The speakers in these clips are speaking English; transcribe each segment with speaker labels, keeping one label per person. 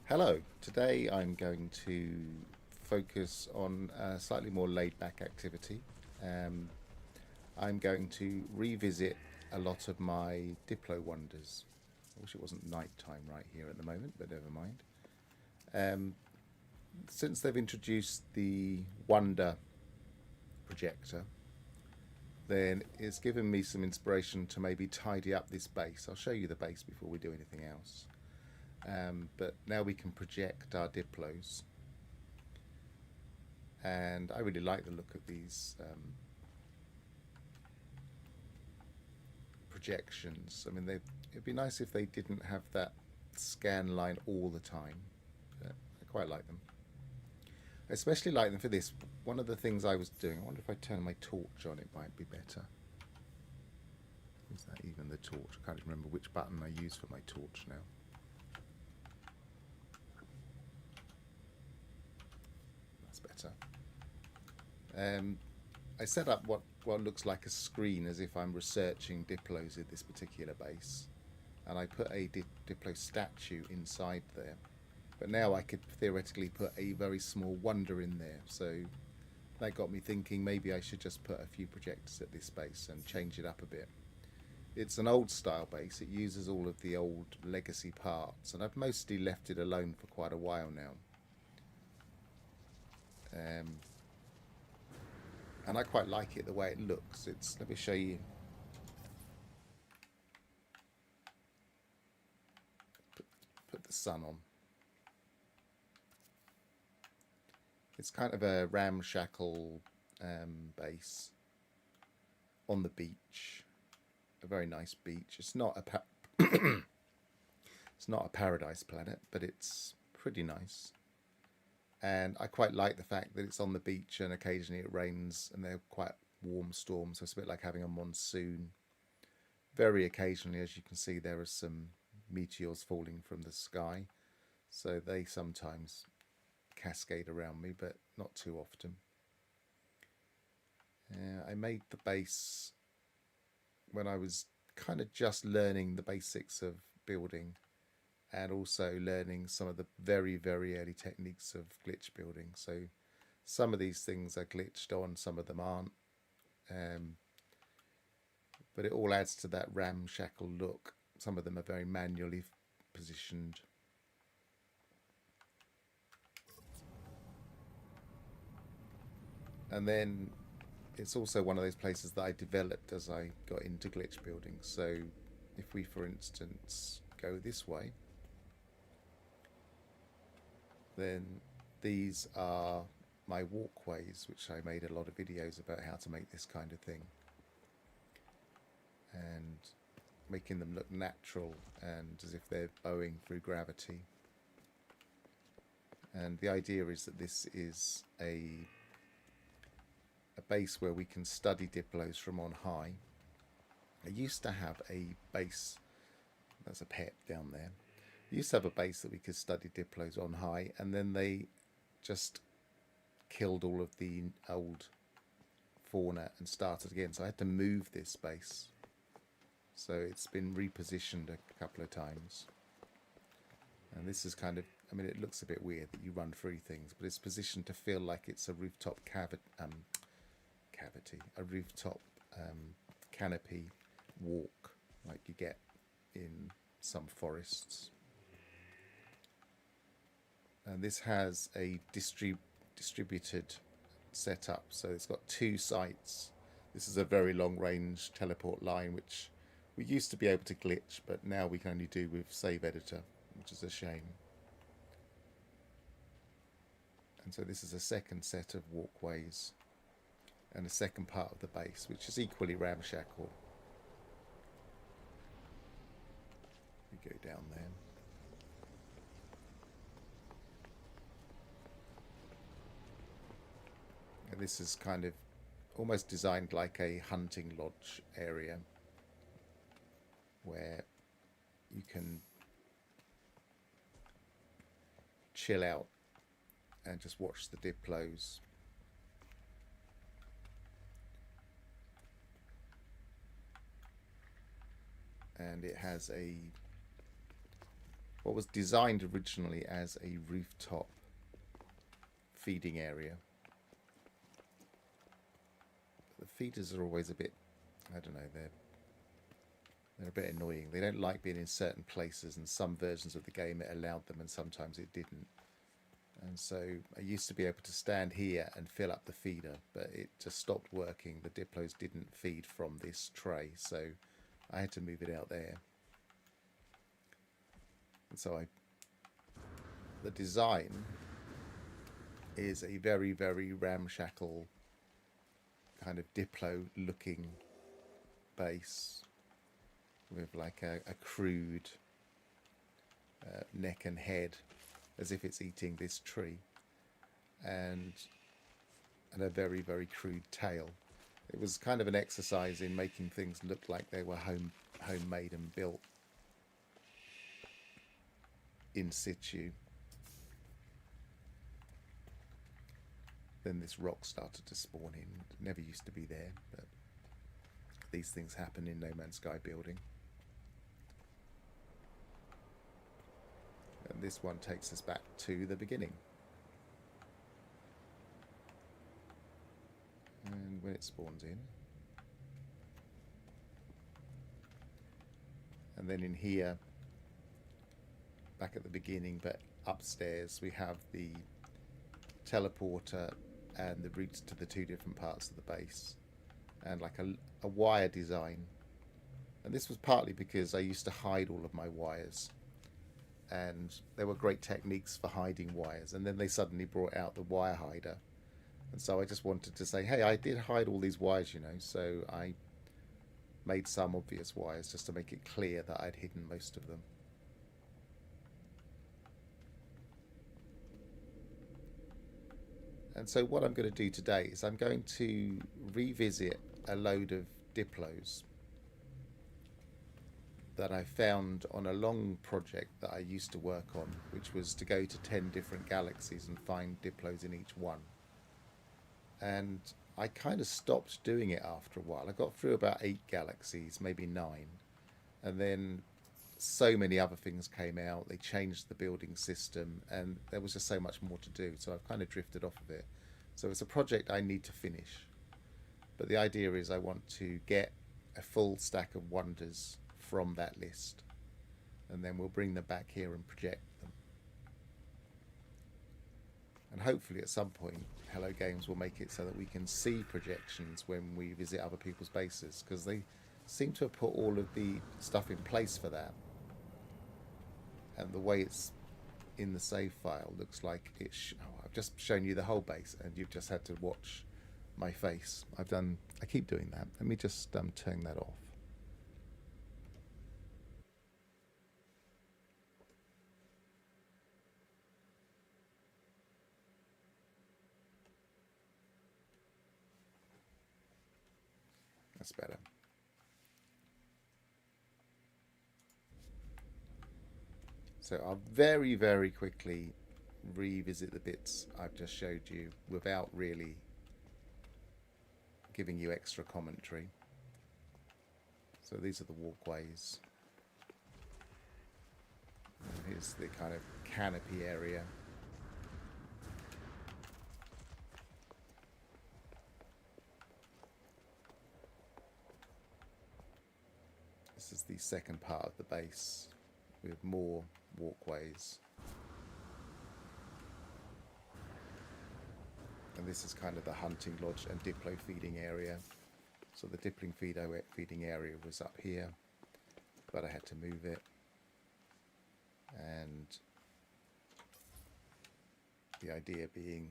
Speaker 1: Hello, today I'm going to focus on a slightly more laid back activity. Um, I'm going to revisit a lot of my Diplo wonders. I wish it wasn't night time right here at the moment, but never mind. Um, since they've introduced the Wonder projector, then it's given me some inspiration to maybe tidy up this base. I'll show you the base before we do anything else. But now we can project our Diplos, and I really like the look of these projections. I mean, it'd be nice if they didn't have that scan line all the time. But I quite like them. I especially like them for this. One of the things I was doing, I wonder if I turn my torch on, it might be better. Is that even the torch? I can't remember which button I use for my torch now. That's better. I set up what looks like a screen as if I'm researching Diplos in this particular base, and I put a Diplo statue inside there. But now I could theoretically put a very small wonder in there, so that got me thinking maybe I should just put a few projectors at this base and change it up a bit. It's an old style base, it uses all of the old legacy parts, and I've mostly left it alone for quite a while now. And I quite like it the way it looks. Let me show you. Put the sun on. It's kind of a ramshackle base on the beach, a very nice beach. It's not it's not a paradise planet, but it's pretty nice. And I quite like the fact that it's on the beach and occasionally it rains and they're quite warm storms, so it's a bit like having a monsoon. Very occasionally, as you can see, there are some meteors falling from the sky, so they sometimes cascade around me, but not too often. I made the base when I was kind of just learning the basics of building and also learning some of the very, very early techniques of glitch building. So some of these things are glitched on, some of them aren't. But it all adds to that ramshackle look. Some of them are very manually positioned. And then it's also one of those places that I developed as I got into glitch building. So if we, for instance, go this way, then these are my walkways, which I made a lot of videos about how to make this kind of thing. And making them look natural and as if they're bowing through gravity. And the idea is that this is a base where we can study Diplos from on high. I used to have a base, that's a pet down there. I used to have a base that we could study Diplos on high, and then they just killed all of the old fauna and started again. So I had to move this base. So it's been repositioned a couple of times. And this is kind of, I mean, it looks a bit weird that you run through things, but it's positioned to feel like it's a rooftop a rooftop canopy walk like you get in some forests. And this has a distributed setup, so it's got two sites. This is a very long range teleport line, which we used to be able to glitch, but now we can only do with save editor, which is a shame. And so this is a second set of walkways and a second part of the base, which is equally ramshackle. We go down there. And this is kind of almost designed like a hunting lodge area where you can chill out and just watch the Diplos. And it has what was designed originally as a rooftop feeding area. The feeders are always a bit, I don't know, they're a bit annoying. They don't like being in certain places, and some versions of the game it allowed them and sometimes it didn't. And so I used to be able to stand here and fill up the feeder, but it just stopped working. The Diplos didn't feed from this tray, so I had to move it out there. And so the design is a very, very ramshackle kind of Diplo looking base with like a crude neck and head, as if it's eating this tree, and a very, very crude tail. It was kind of an exercise in making things look like they were homemade and built in situ. Then this rock started to spawn in. It never used to be there, but these things happen in No Man's Sky building. And this one takes us back to the beginning. And when it spawns in. And then in here, back at the beginning, but upstairs, we have the teleporter and the routes to the two different parts of the base. And like a wire design. And this was partly because I used to hide all of my wires. And there were great techniques for hiding wires, and then they suddenly brought out the wire hider, and so I just wanted to say, hey, I did hide all these wires, you know, so I made some obvious wires just to make it clear that I'd hidden most of them. And so what I'm going to do today is I'm going to revisit a load of Diplos that I found on a long project that I used to work on, which was to go to 10 different galaxies and find Diplos in each one. And I kind of stopped doing it after a while. I got through about 8 galaxies, maybe 9. And then so many other things came out. They changed the building system, and there was just so much more to do. So I've kind of drifted off of it. So it's a project I need to finish. But the idea is I want to get a full stack of wonders from that list, and then we'll bring them back here and project them. And hopefully at some point Hello Games will make it so that we can see projections when we visit other people's bases, because they seem to have put all of the stuff in place for that, and the way it's in the save file looks like it's I've just shown you the whole base and you've just had to watch my face. I keep doing that. Let me just turn that off. That's better. So I'll very, very quickly revisit the bits I've just showed you without really giving you extra commentary. So these are the walkways. And here's the kind of canopy area. This is the second part of the base with more walkways. And this is kind of the hunting lodge and Diplo feeding area. So the Diplo feeding area was up here, but I had to move it. And the idea being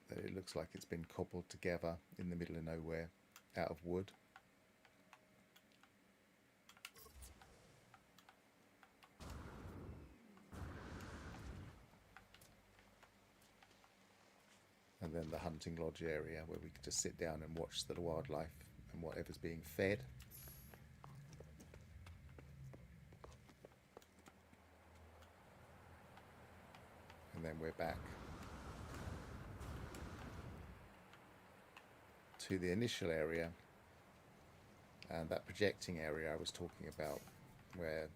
Speaker 1: that it looks like it's been cobbled together in the middle of nowhere out of wood. And then the hunting lodge area where we could just sit down and watch the wildlife and whatever's being fed. And then we're back to the initial area, and that projecting area I was talking about where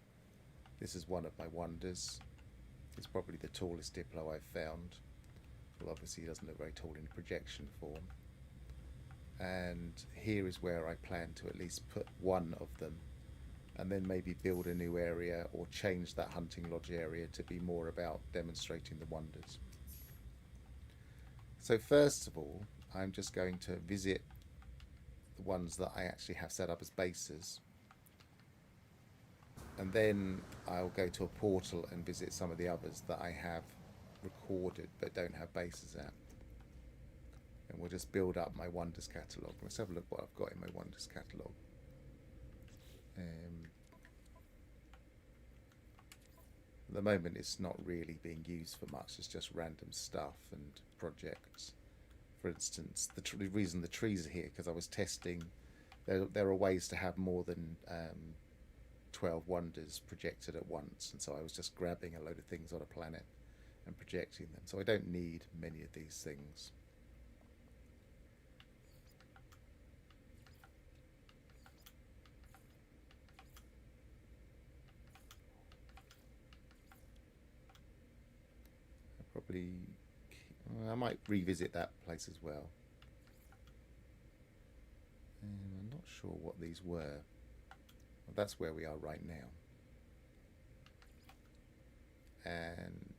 Speaker 1: this is one of my wonders. It's probably the tallest Diplo I've found. Well, obviously he doesn't look very tall in projection form. And here is where I plan to at least put one of them, and then maybe build a new area or change that hunting lodge area to be more about demonstrating the wonders. So first of all, I'm just going to visit the ones that I actually have set up as bases, and then I'll go to a portal and visit some of the others that I have recorded but don't have bases at. And we'll just build up my wonders catalogue. Let's have a look what I've got in my wonders catalogue. At the moment it's not really being used for much. It's just random stuff and projects. For instance, the reason the trees are here, because I was testing, there are ways to have more than 12 wonders projected at once, and so I was just grabbing a load of things on a planet and projecting them. So I don't need many of these things. I might revisit that place as well. I'm not sure what these were. Well, that's where we are right now. And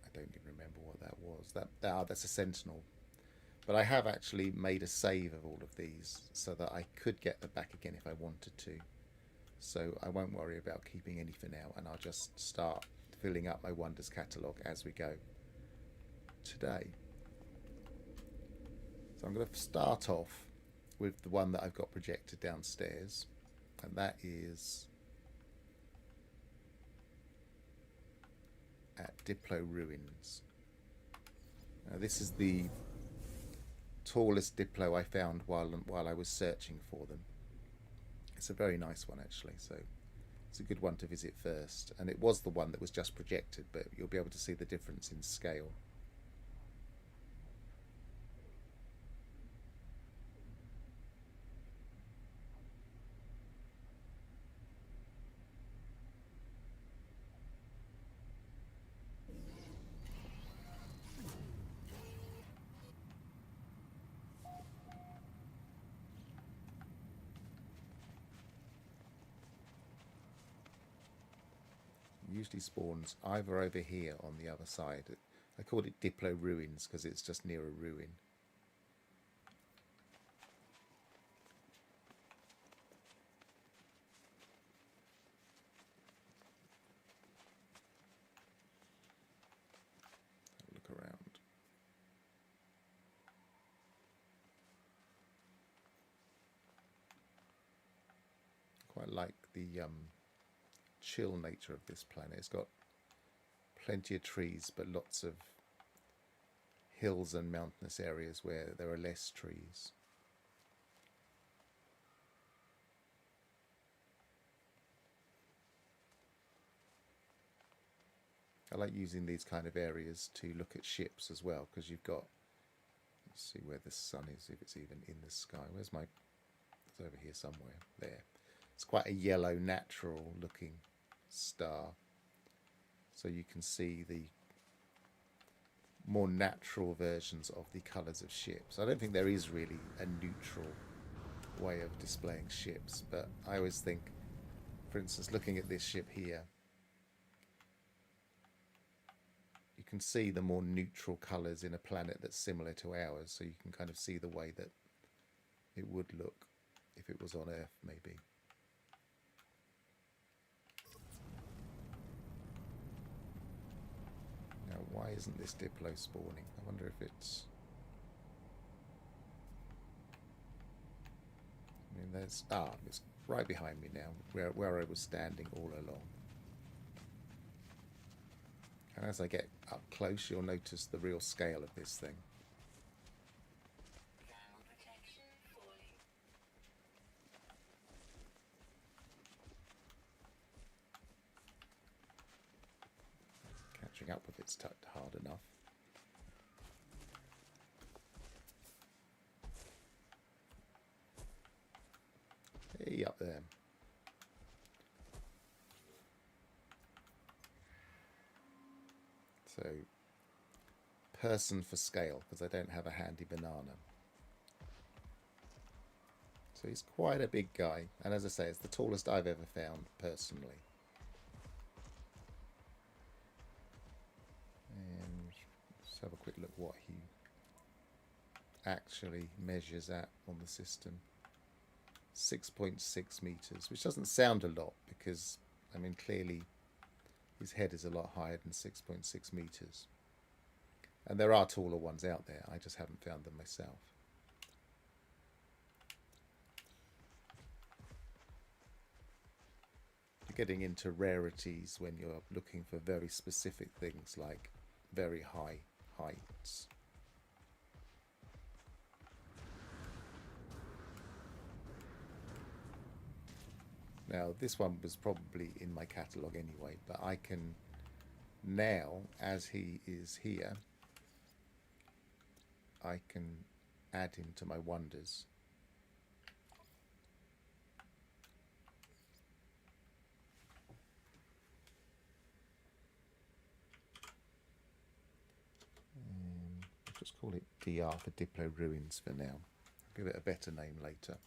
Speaker 1: I don't even remember what that was. That's a sentinel. But I have actually made a save of all of these so that I could get them back again if I wanted to. So I won't worry about keeping any for now, and I'll just start filling up my wonders catalogue as we go today. So I'm going to start off with the one that I've got projected downstairs, and that is at Diplo Ruins. Now, this is the tallest Diplo I found while I was searching for them. It's a very nice one actually, so it's a good one to visit first. And it was the one that was just projected, but you'll be able to see the difference in scale. Usually spawns either over here on the other side. I called it Diplo Ruins because it's just near a ruin. Look around. Quite like the chill nature of this planet. It's got plenty of trees, but lots of hills and mountainous areas where there are less trees. I like using these kind of areas to look at ships as well, because you've got, let's see where the sun is, if it's even in the sky. Where's my, it's over here somewhere, there. It's quite a yellow, natural looking star. So you can see the more natural versions of the colours of ships. I don't think there is really a neutral way of displaying ships, but I always think, for instance, looking at this ship here, you can see the more neutral colours in a planet that's similar to ours, so you can kind of see the way that it would look if it was on Earth, maybe. Now, why isn't this Diplo spawning? I wonder if it's... I mean, there's... Ah, it's right behind me now, where I was standing all along. And as I get up close, you'll notice the real scale of this thing. Catching up with it's hard enough. Hey, up there. So person for scale, because I don't have a handy banana. So he's quite a big guy, and as I say, it's the tallest I've ever found personally. And let's have a quick look what he actually measures at on the system. 6.6 meters, which doesn't sound a lot because, I mean, clearly his head is a lot higher than 6.6 meters. And there are taller ones out there, I just haven't found them myself. You're getting into rarities when you're looking for very specific things like very high heights. Now, this one was probably in my catalogue anyway, but I can now, as he is here, I can add him to my wonders. I'll just call it DR for Diplo Ruins for now. I'll give it a better name later.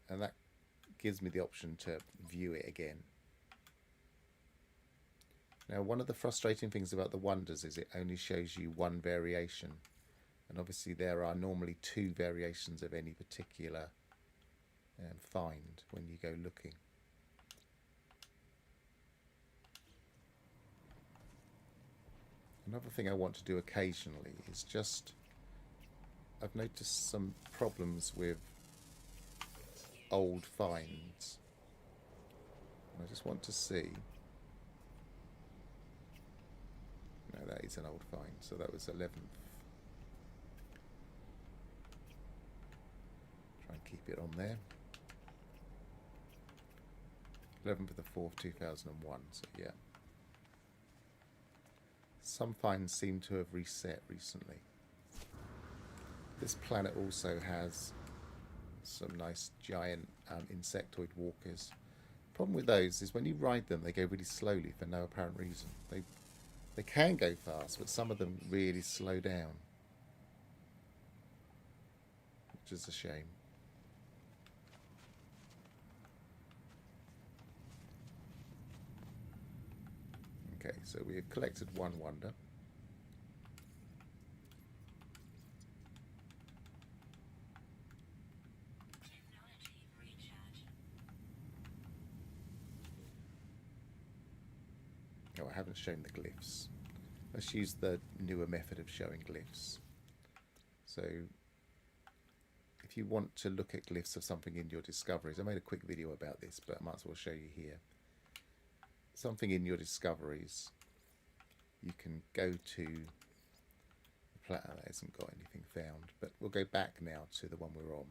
Speaker 1: And that gives me the option to view it again. Now, one of the frustrating things about the wonders is it only shows you one variation, and obviously there are normally two variations of any particular find when you go looking. Another thing I want to do occasionally is just, I've noticed some problems with old finds. I just want to see. No, that is an old find, so that was 11th. Try and keep it on there. 11th of the 4th, 2001, so yeah. Some finds seem to have reset recently. This planet also has some nice giant insectoid walkers. Problem with those is when you ride them, they go really slowly for no apparent reason. They can go fast, but some of them really slow down, which is a shame. Okay, so we have collected one wonder. Oh, I haven't shown the glyphs. Let's use the newer method of showing glyphs. So if you want to look at glyphs of something in your discoveries, I made a quick video about this, but I might as well show you here. Something in your discoveries, you can go to the planet that hasn't got anything found, but we'll go back now to the one we're on.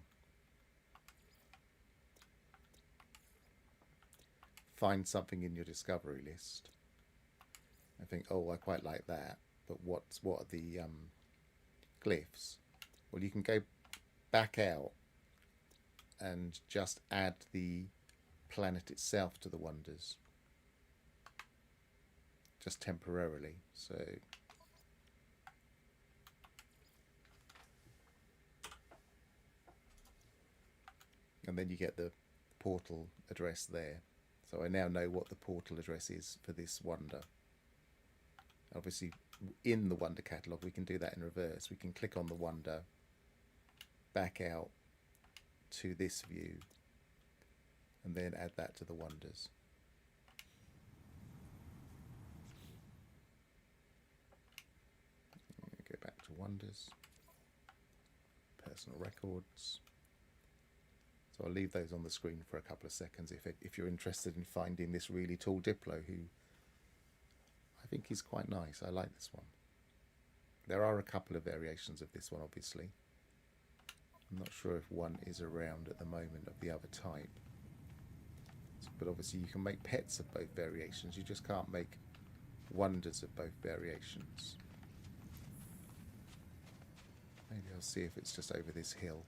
Speaker 1: Find something in your discovery list. I think, oh, I quite like that, but what are the glyphs? Well, you can go back out and just add the planet itself to the wonders, just temporarily. So and then you get the portal address there. So I now know what the portal address is for this wonder. Obviously, in the wonder catalogue, we can do that in reverse. We can click on the wonder, back out to this view, and then add that to the wonders. Go back to wonders, personal records. So I'll leave those on the screen for a couple of seconds if you're interested in finding this really tall Diplo, who I think is quite nice. I like this one. There are a couple of variations of this one, obviously. I'm not sure if one is around at the moment of the other type. But obviously you can make pets of both variations. You just can't make wonders of both variations. Maybe I'll see if it's just over this hill.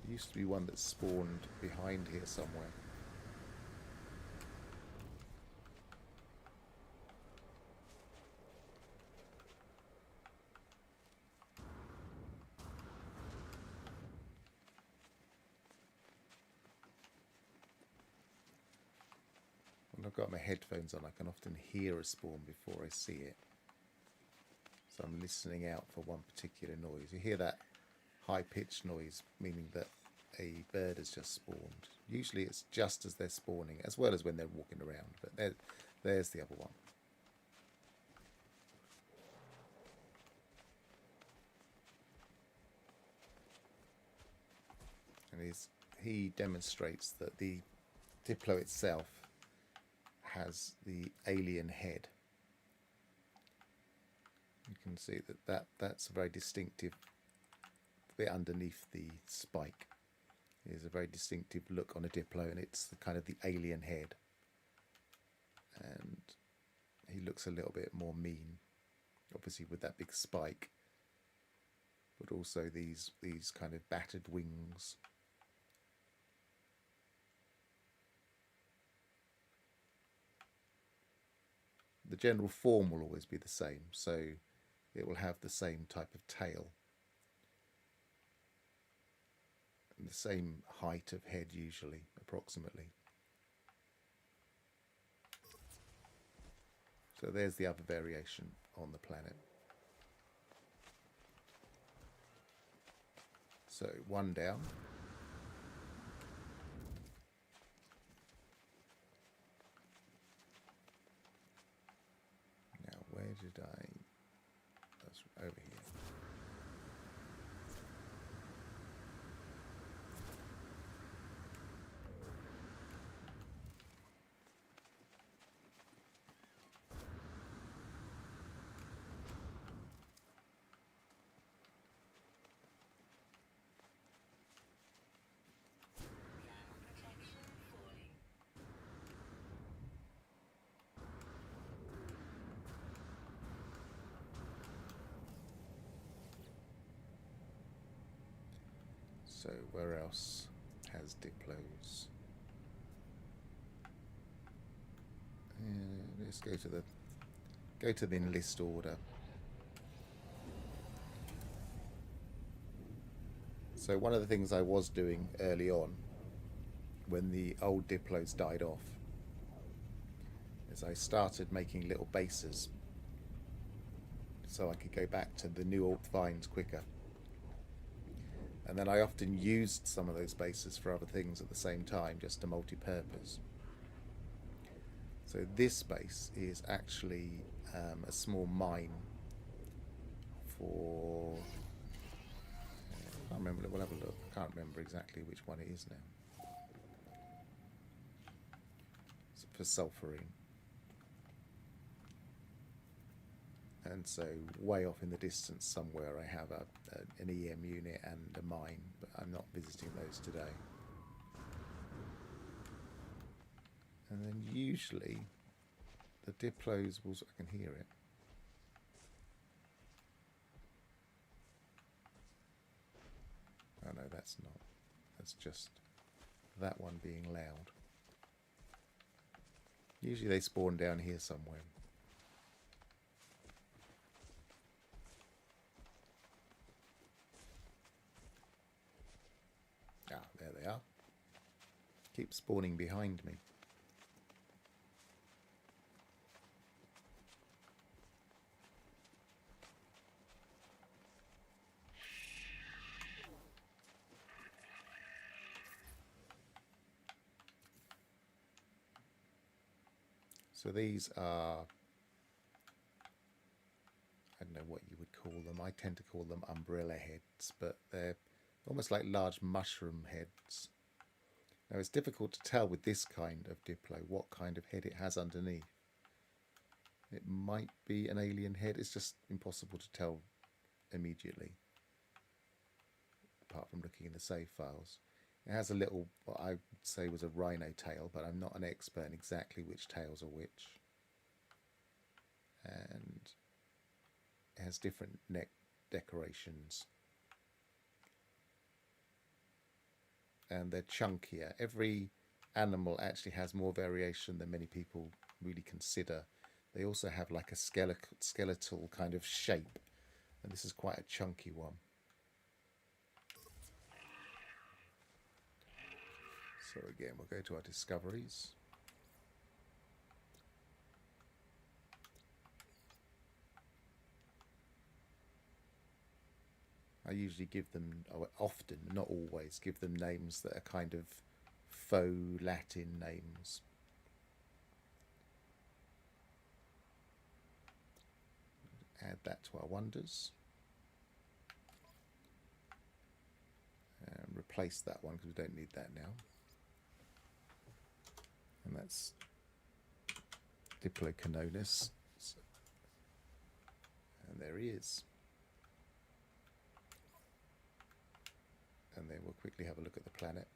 Speaker 1: There used to be one that spawned behind here somewhere. When I've got my headphones on, I can often hear a spawn before I see it. So I'm listening out for one particular noise. You hear that high-pitched noise, meaning that a bird has just spawned. Usually it's just as they're spawning, as well as when they're walking around. But there's the other one. And he demonstrates that the Diplo itself has the alien head. You can see that's a very distinctive bit underneath the spike. There's a very distinctive look on a Diplo, and it's kind of the alien head. And he looks a little bit more mean, obviously with that big spike, but also these kind of battered wings. The general form will always be the same, so it will have the same type of tail and the same height of head, usually, approximately. So there's the other variation on the planet. So one down. Now where did I... That's over here. So where else has Diplos? Let's go to the enlist order. So one of the things I was doing early on, when the old Diplos died off, is I started making little bases so I could go back to the new alt vines quicker. And then I often used some of those bases for other things at the same time, just to multi-purpose. So this base is actually a small mine for... I can't remember, we'll have a look. I can't remember exactly which one it is now. It's for sulfurine. And so way off in the distance somewhere I have an EM unit and a mine, but I'm not visiting those today. And then usually the Diplos will... I can hear it. Oh no, that's not. That's just that one being loud. Usually they spawn down here somewhere. Ah, there they are. Keep spawning behind me. So these are, I don't know what you would call them. I tend to call them umbrella heads, but they're almost like large mushroom heads. Now it's difficult to tell with this kind of Diplo what kind of head it has underneath. It might be an alien head. It's just impossible to tell immediately, apart from looking in the save files. It has a little, what I would say was a rhino tail, but I'm not an expert in exactly which tails are which. And it has different neck decorations. and they're chunkier. Every animal actually has more variation than many people really consider. They also have like a skeletal kind of shape, and this is quite a chunky one. So again, we'll go to our discoveries. I usually give them, often, not always, give them names that are kind of faux Latin names. Add that to our wonders. And replace that one because we don't need that now. And that's Diplocanonis. And there he is. And then we'll quickly have a look at the planet.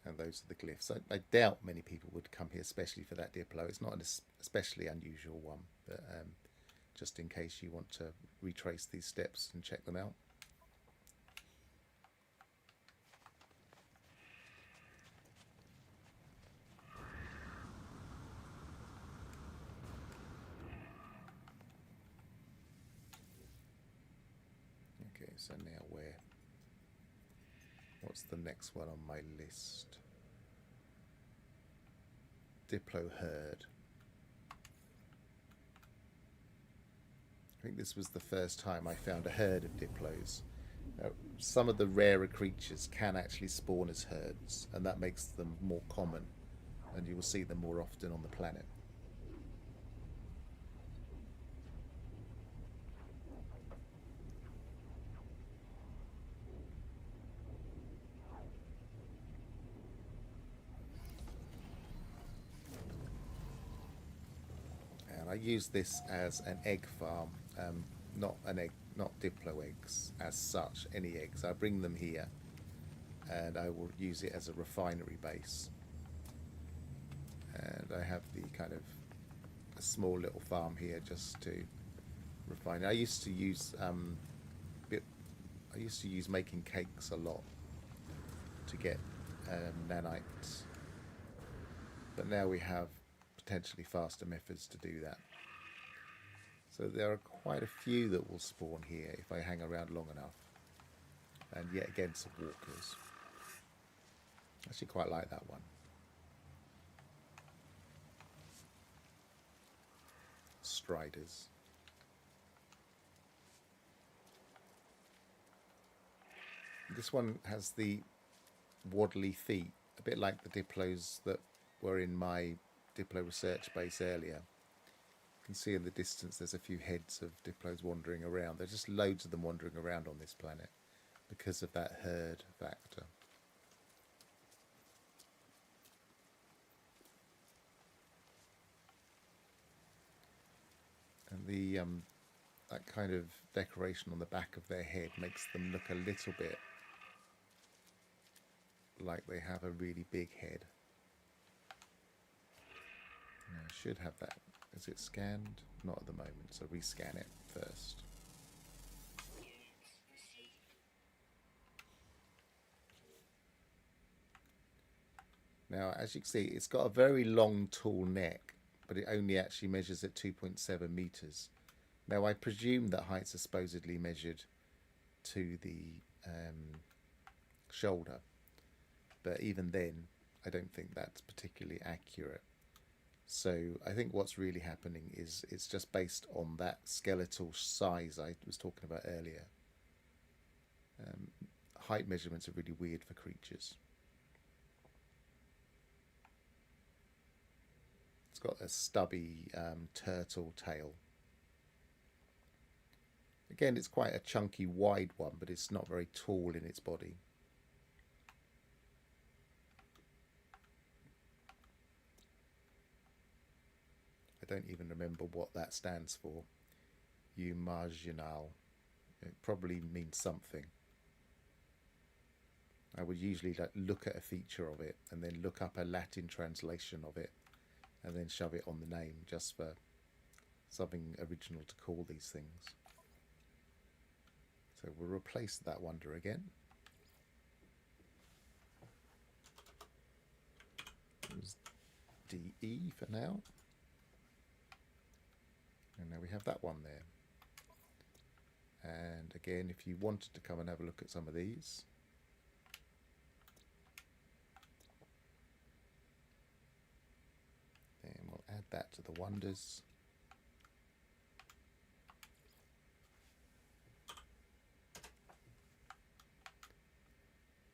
Speaker 1: And those are the glyphs. I doubt many people would come here especially for that Diplo. It's not an especially unusual one, but just in case you want to retrace these steps and check them out. Okay, so now what's the next one on my list? Diplo herd. I think this was the first time I found a herd of Diplos. Some of the rarer creatures can actually spawn as herds, and that makes them more common, and you will see them more often on the planet. And I use this as an egg farm, not Diplo eggs as such, any eggs. I bring them here and I will use it as a refinery base. And I have the kind of a small little farm here just to refine. I used to use making cakes a lot to get nanites, but now we have potentially faster methods to do that. So there are quite a few that will spawn here if I hang around long enough. And yet again, some walkers. I actually quite like that one. Striders. This one has the waddly feet, a bit like the Diplos that were in my Diplo research base earlier. You can see in the distance there's a few heads of Diplos wandering around. There's just loads of them wandering around on this planet because of that herd factor. And the that kind of decoration on the back of their head makes them look a little bit like they have a really big head. Now, I should have that. Is it scanned? Not at the moment, so rescan it first. Now, as you can see, it's got a very long, tall neck, but it only actually measures at 2.7 meters. Now, I presume that heights are supposedly measured to the shoulder, but even then, I don't think that's particularly accurate. So I think what's really happening is it's just based on that skeletal size I was talking about earlier. Height measurements are really weird for creatures. It's got a stubby turtle tail. Again, it's quite a chunky, wide one, but it's not very tall in its body. I don't even remember what that stands for. Marginal. It probably means something. I would usually look at a feature of it and then look up a Latin translation of it and then shove it on the name just for something original to call these things. So we'll replace that wonder again. Use DE for now. And now we have that one there. And again, if you wanted to come and have a look at some of these, then we'll add that to the wonders.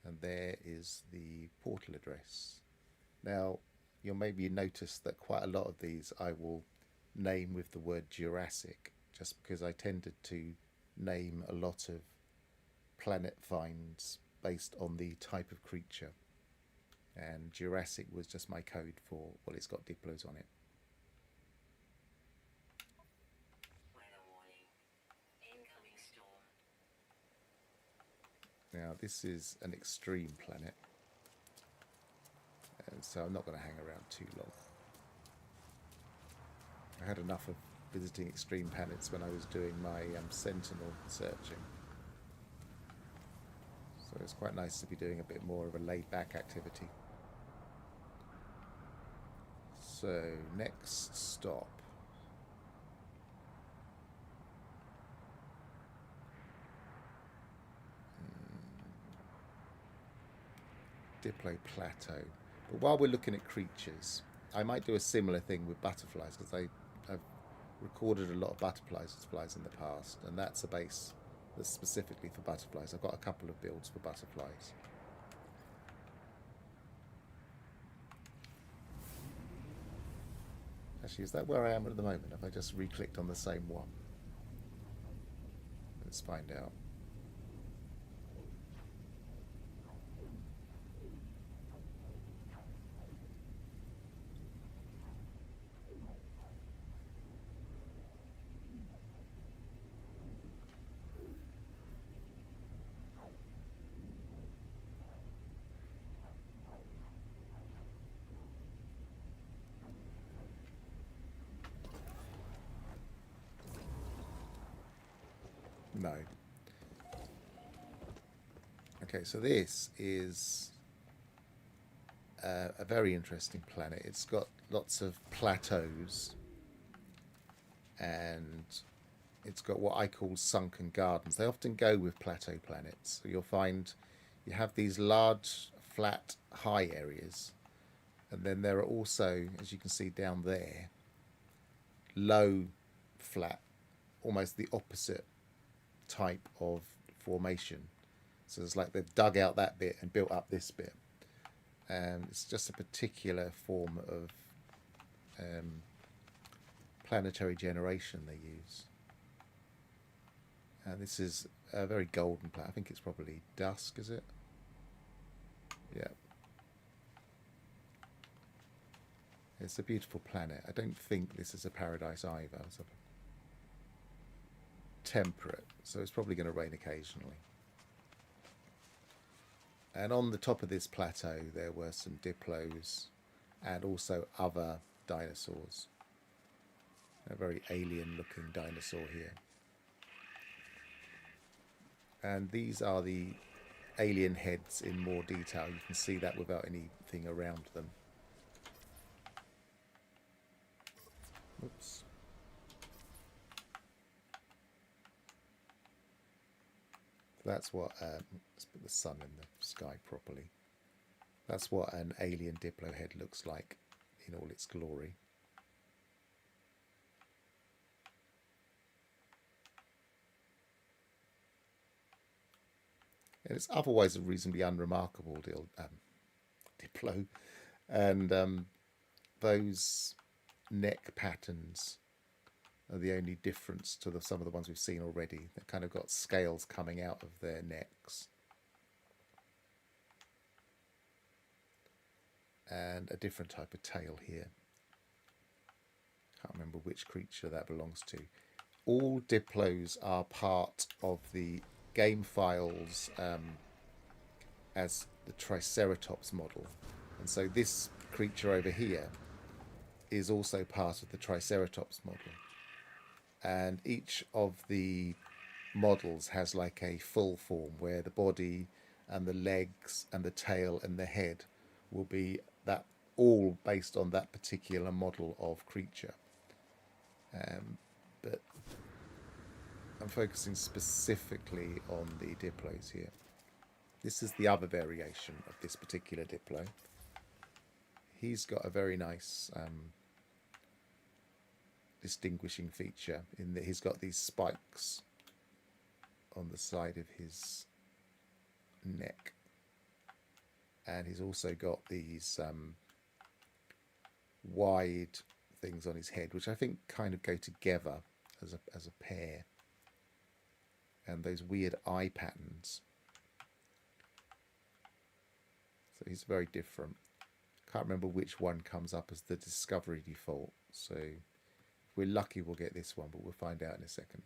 Speaker 1: And there is the portal address. Now, you'll maybe notice that quite a lot of these I will name with the word Jurassic, just because I tended to name a lot of planet finds based on the type of creature. And Jurassic was just my code for, well, it's got Diplos on it. Now this is an extreme planet, and so I'm not going to hang around too long. I had enough of visiting extreme planets when I was doing my Sentinel searching. So it's quite nice to be doing a bit more of a laid-back activity. So next stop. Diplo Plateau. But while we're looking at creatures, I might do a similar thing with butterflies, because I've recorded a lot of butterflies in the past, and that's a base that's specifically for butterflies. I've got a couple of builds for butterflies. Actually, is that where I am at the moment? Have I just re-clicked on the same one? Let's find out. No. Okay, so this is a very interesting planet. It's got lots of plateaus, and it's got what I call sunken gardens. They often go with plateau planets. So you'll find you have these large, flat, high areas, and then there are also, as you can see down there, low, flat, almost the opposite type of formation. So it's like they've dug out that bit and built up this bit. It's just a particular form of planetary generation they use. And this is a very golden planet. I think it's probably dusk, is it? Yeah. It's a beautiful planet. I don't think this is a paradise either. It's a temperate, so it's probably going to rain occasionally. And on the top of this plateau there were some Diplos and also other dinosaurs. A very alien looking dinosaur here. And these are the alien heads in more detail. You can see that without anything around them. Oops. That's what, let's put the sun in the sky properly. That's what an alien Diplo head looks like in all its glory. And it's otherwise a reasonably unremarkable Diplo. And those neck patterns are the only difference to some of the ones we've seen already. They've kind of got scales coming out of their necks. And a different type of tail here. Can't remember which creature that belongs to. All Diplos are part of the game files as the Triceratops model. And so this creature over here is also part of the Triceratops model. And each of the models has like a full form where the body and the legs and the tail and the head will be that, all based on that particular model of creature. But I'm focusing specifically on the Diplos here. This is the other variation of this particular Diplo. He's got a very nice distinguishing feature in that he's got these spikes on the side of his neck, and he's also got these wide things on his head, which I think kind of go together as a pair, and those weird eye patterns. So he's very different. Can't remember which one comes up as the Discovery default, so if we're lucky we'll get this one, but we'll find out in a second.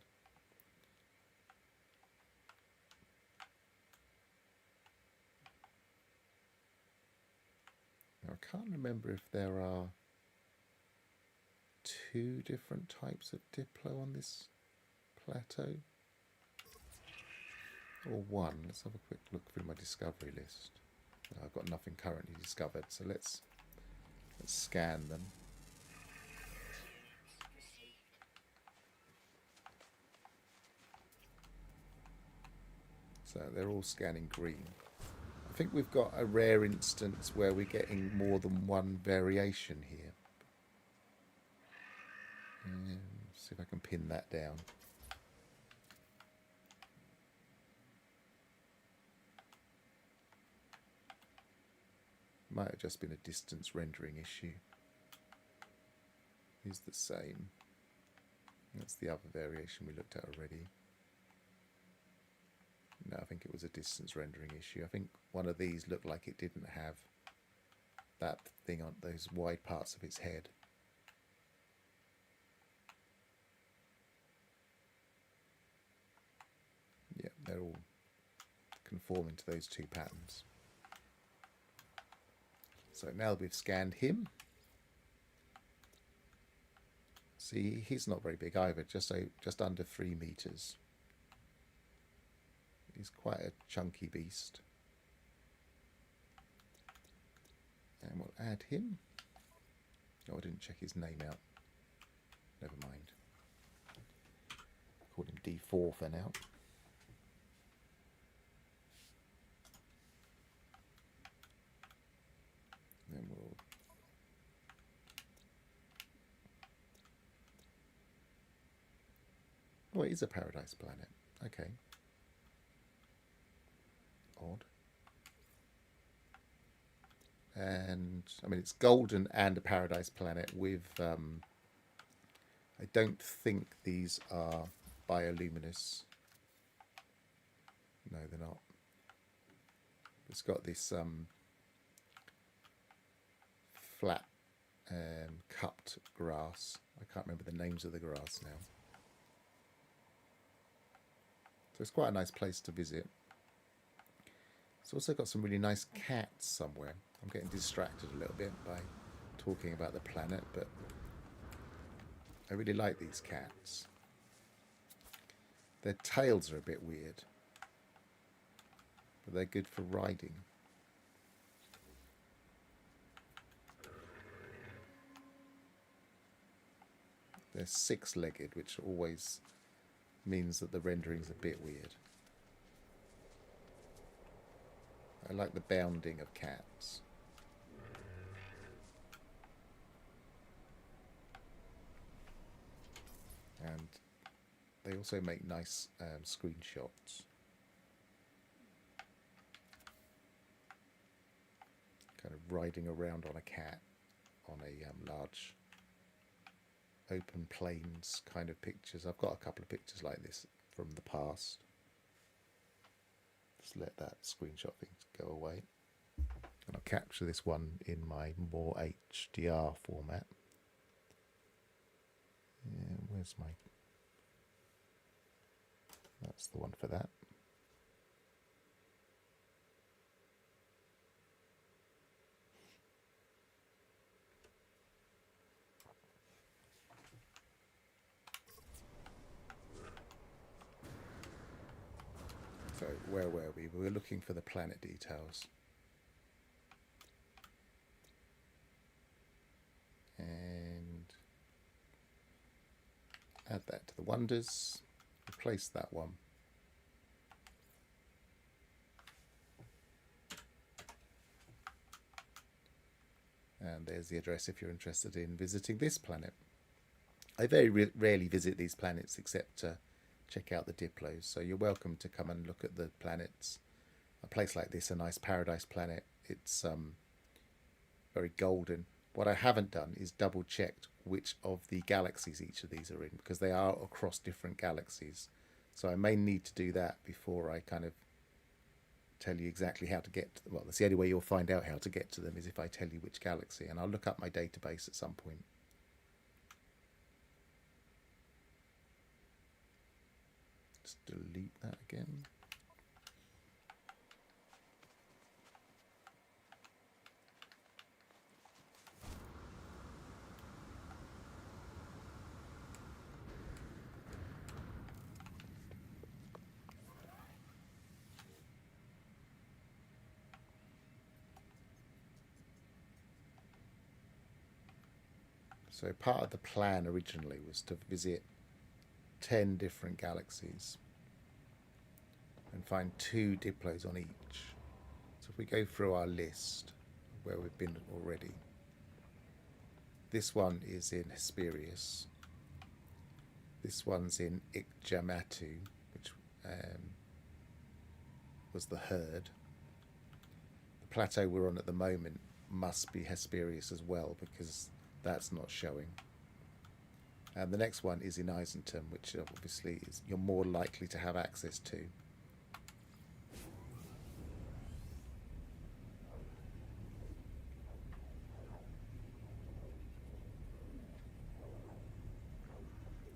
Speaker 1: Now, I can't remember if there are 2 different types of Diplo on this plateau, or 1. Let's have a quick look through my discovery list. I've got nothing currently discovered, so let's scan them. So they're all scanning green. I think we've got a rare instance where we're getting more than one variation here. See if I can pin that down. Might have just been a distance rendering issue. Is the same. That's the other variation we looked at already. No, I think it was a distance rendering issue. I think one of these looked like it didn't have that thing on those wide parts of its head. Yeah, they're all conforming to those 2 patterns. So now that we've scanned him, see, he's not very big either, just under 3 meters. He's quite a chunky beast. And we'll add him. Oh, I didn't check his name out. Never mind. Call him D4 for now. Then we'll oh, it is a paradise planet. Okay. Odd. And I mean, it's golden and a paradise planet with I don't think these are bioluminescent. No, they're not. It's got this flat cupped grass. I can't remember the names of the grass now. So it's quite a nice place to visit. It's also got some really nice cats somewhere. I'm getting distracted a little bit by talking about the planet, but I really like these cats. Their tails are a bit weird, but they're good for riding. They're 6-legged, which always means that the rendering's a bit weird. I like the bounding of cats. And they also make nice screenshots. Kind of riding around on a cat on a large open plains kind of pictures. I've got a couple of pictures like this from the past. Just let that screenshot thing go away. And I'll capture this one in my more HDR format. Yeah, where's my... That's the one for that. where were we? We were looking for the planet details. And add that to the wonders. Replace that one. And there's the address if you're interested in visiting this planet. I very rarely visit these planets except to check out the Diplos, so you're welcome to come and look at the planets. A place like this, a nice paradise planet, it's very golden. What I haven't done is double checked which of the galaxies each of these are in, because they are across different galaxies. So I may need to do that before I kind of tell you exactly how to get to them. Well, that's the only way you'll find out how to get to them, is if I tell you which galaxy, and I'll look up my database at some point. Just delete that again. So part of the plan originally was to visit 10 different galaxies and find 2 Diplos on each. So if we go through our list where we've been already, this one is in Hesperius. This one's in Ikjamatu, which was the herd. The plateau we're on at the moment must be Hesperius as well, because that's not showing. And the next one is in Eisenton, which obviously is you're more likely to have access to.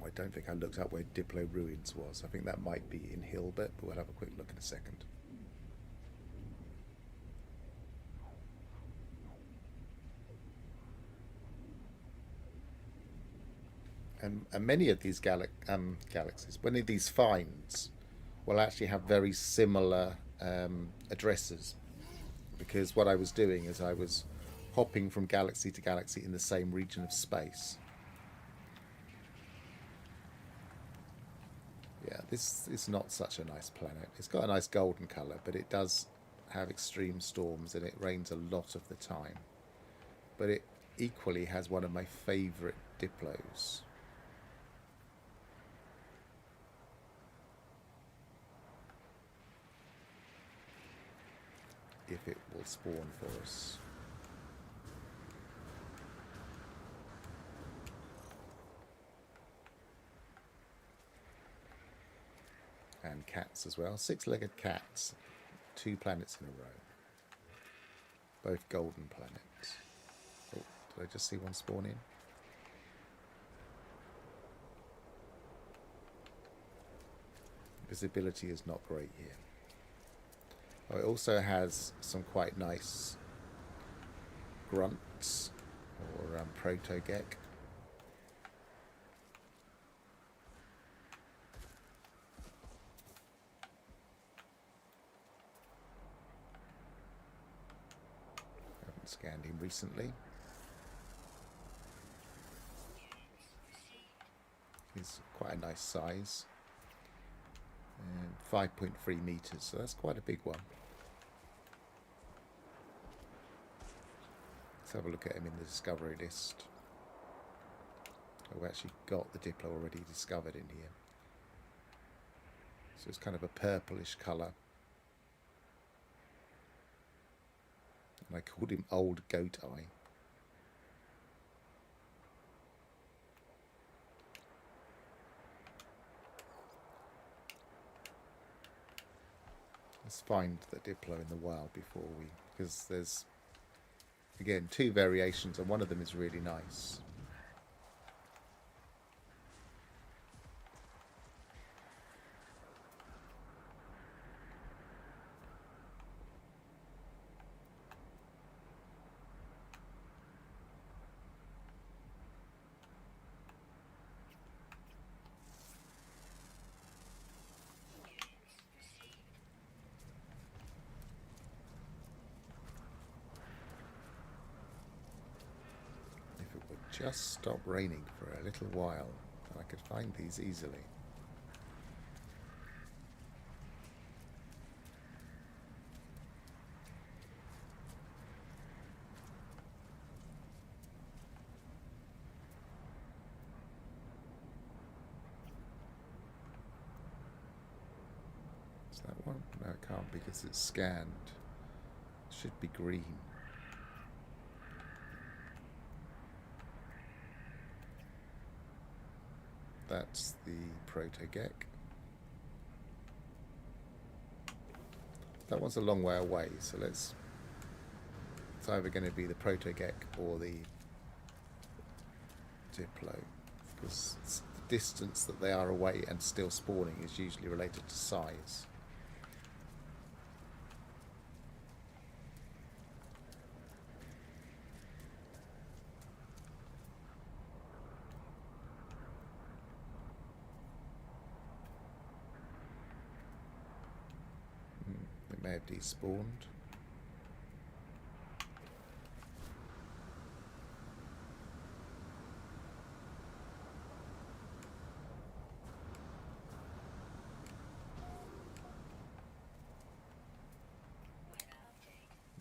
Speaker 1: I don't think I looked up where Diplo Ruins was. I think that might be in Hilbert, but we'll have a quick look in a second. And many of these galaxies, many of these finds, will actually have very similar addresses, because what I was doing is I was hopping from galaxy to galaxy in the same region of space. Yeah, this is not such a nice planet. It's got a nice golden colour, but it does have extreme storms and it rains a lot of the time. But it equally has one of my favourite Diplos. If it will spawn for us. And cats as well. 6-legged cats. 2 planets in a row. Both golden planets. Oh, did I just see one spawn in? Visibility is not great here. Oh, it also has some quite nice grunts, or proto-gek. Haven't scanned him recently. He's quite a nice size. 5.3 meters, so that's quite a big one. Let's have a look at him in the discovery list. Oh, we actually got the Diplo already discovered in here. So it's kind of a purplish colour. And I called him Old Goat Eye. Let's find the Diplo in the wild before we, because there's again 2 variations and one of them is really nice. just stop raining for a little while, and I could find these easily. Is that one? No, it can't because it's scanned. It should be green. That's the protogek. That one's a long way away, so it's either going to be the protogek or the Diplo, because the distance that they are away and still spawning is usually related to size. They may have despawned.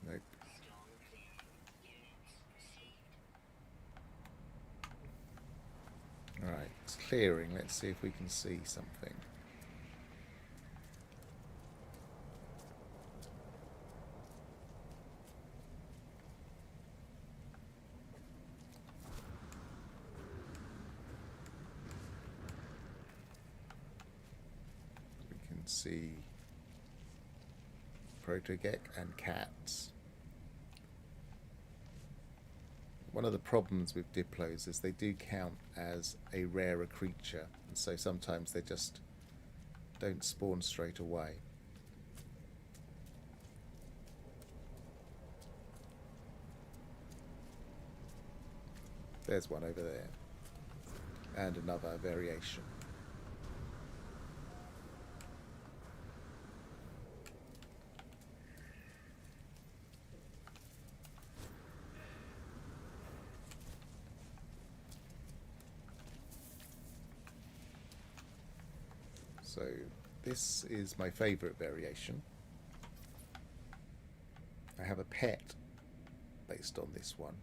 Speaker 1: Nope. Alright, it's clearing. Let's see if we can see something. See protogek and cats. One of the problems with Diplos is they do count as a rarer creature, and so sometimes they just don't spawn straight away. There's one over there, and another variation. So this is my favourite variation. I have a pet based on this one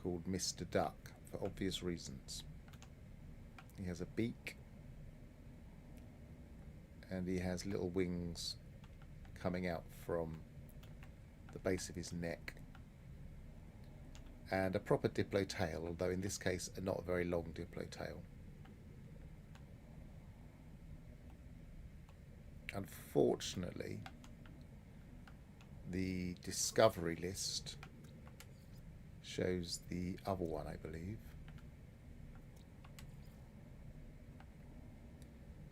Speaker 1: called Mr. Duck, for obvious reasons. He has a beak and he has little wings coming out from the base of his neck, and a proper Diplo tail, although in this case a not very long Diplo tail. Unfortunately, the discovery list shows the other one, I believe,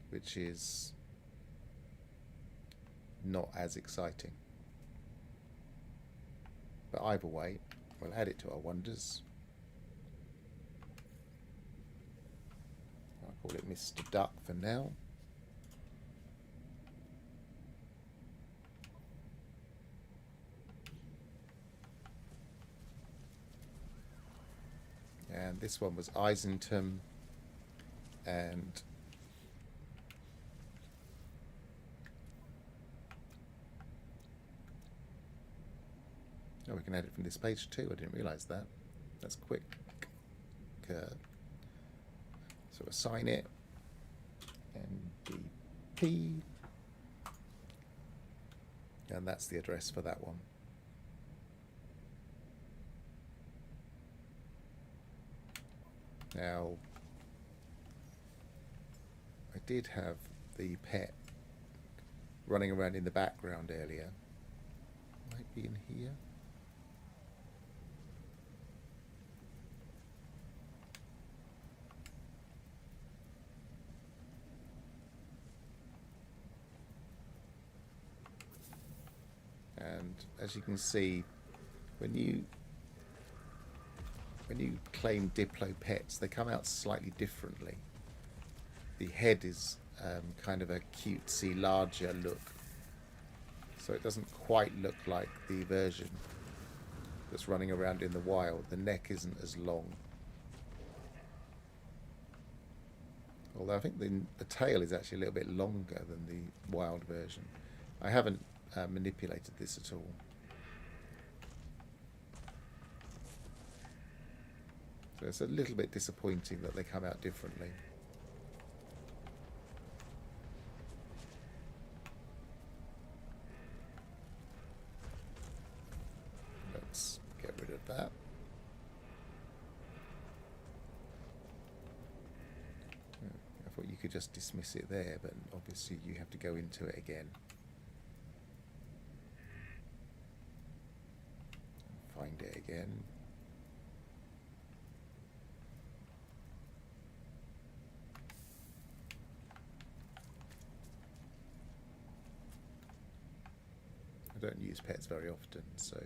Speaker 1: which is not as exciting. But either way, we'll add it to our wonders. I'll call it Mr. Duck for now. And this one was Eisentum, and oh, we can add it from this page too. I didn't realise that. That's quick. So assign it NDP, and that's the address for that one. Now, I did have the pet running around in the background earlier. Might be in here. And as you can see, when you claim Diplo pets, they come out slightly differently. The head is kind of a cutesy, larger look, so it doesn't quite look like the version that's running around in the wild, the neck isn't as long. Although I think the tail is actually a little bit longer than the wild version. I haven't manipulated this at all. So it's a little bit disappointing that they come out differently. Let's get rid of that. I thought you could just dismiss it there, but obviously you have to go into it again. Find it again. I don't use pets very often, so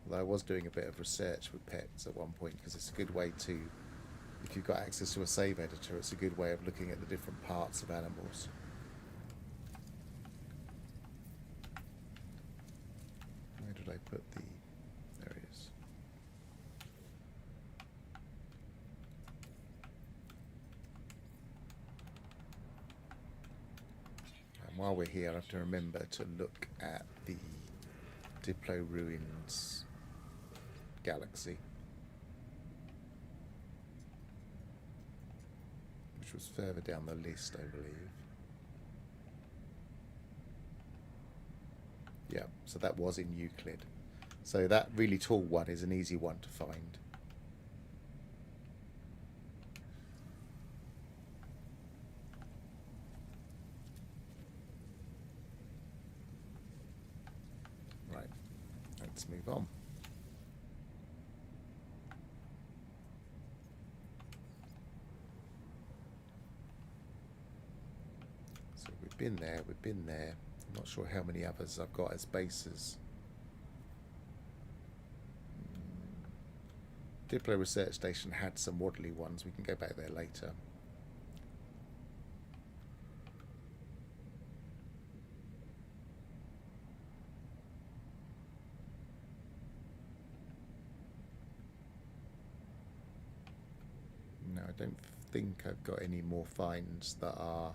Speaker 1: although I was doing a bit of research with pets at one point, because it's a good way to, if you've got access to a save editor, it's a good way of looking at the different parts of animals. Where did I put the... There it is. And while we're here, I have to remember to look at the Diplo Ruins galaxy, which was further down the list, I believe. Yeah, so that was in Euclid. So that really tall one is an easy one to find. Right, let's move on. So we've been there, we've been there. I'm not sure how many others I've got as bases. Diplo Research Station had some waddly ones. We can go back there later. No, I don't think I've got any more finds that are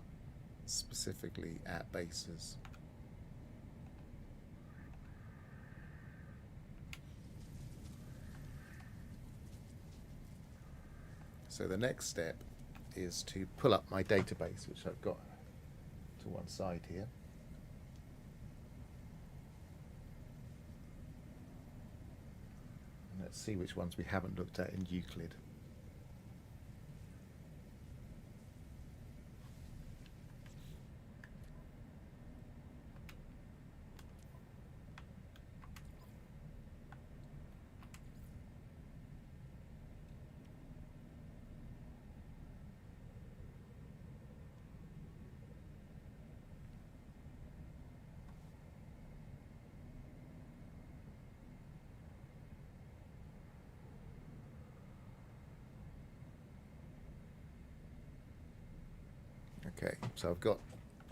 Speaker 1: specifically at bases. So the next step is to pull up my database, which I've got to one side here. And let's see which ones we haven't looked at in Euclid. Okay, so I've got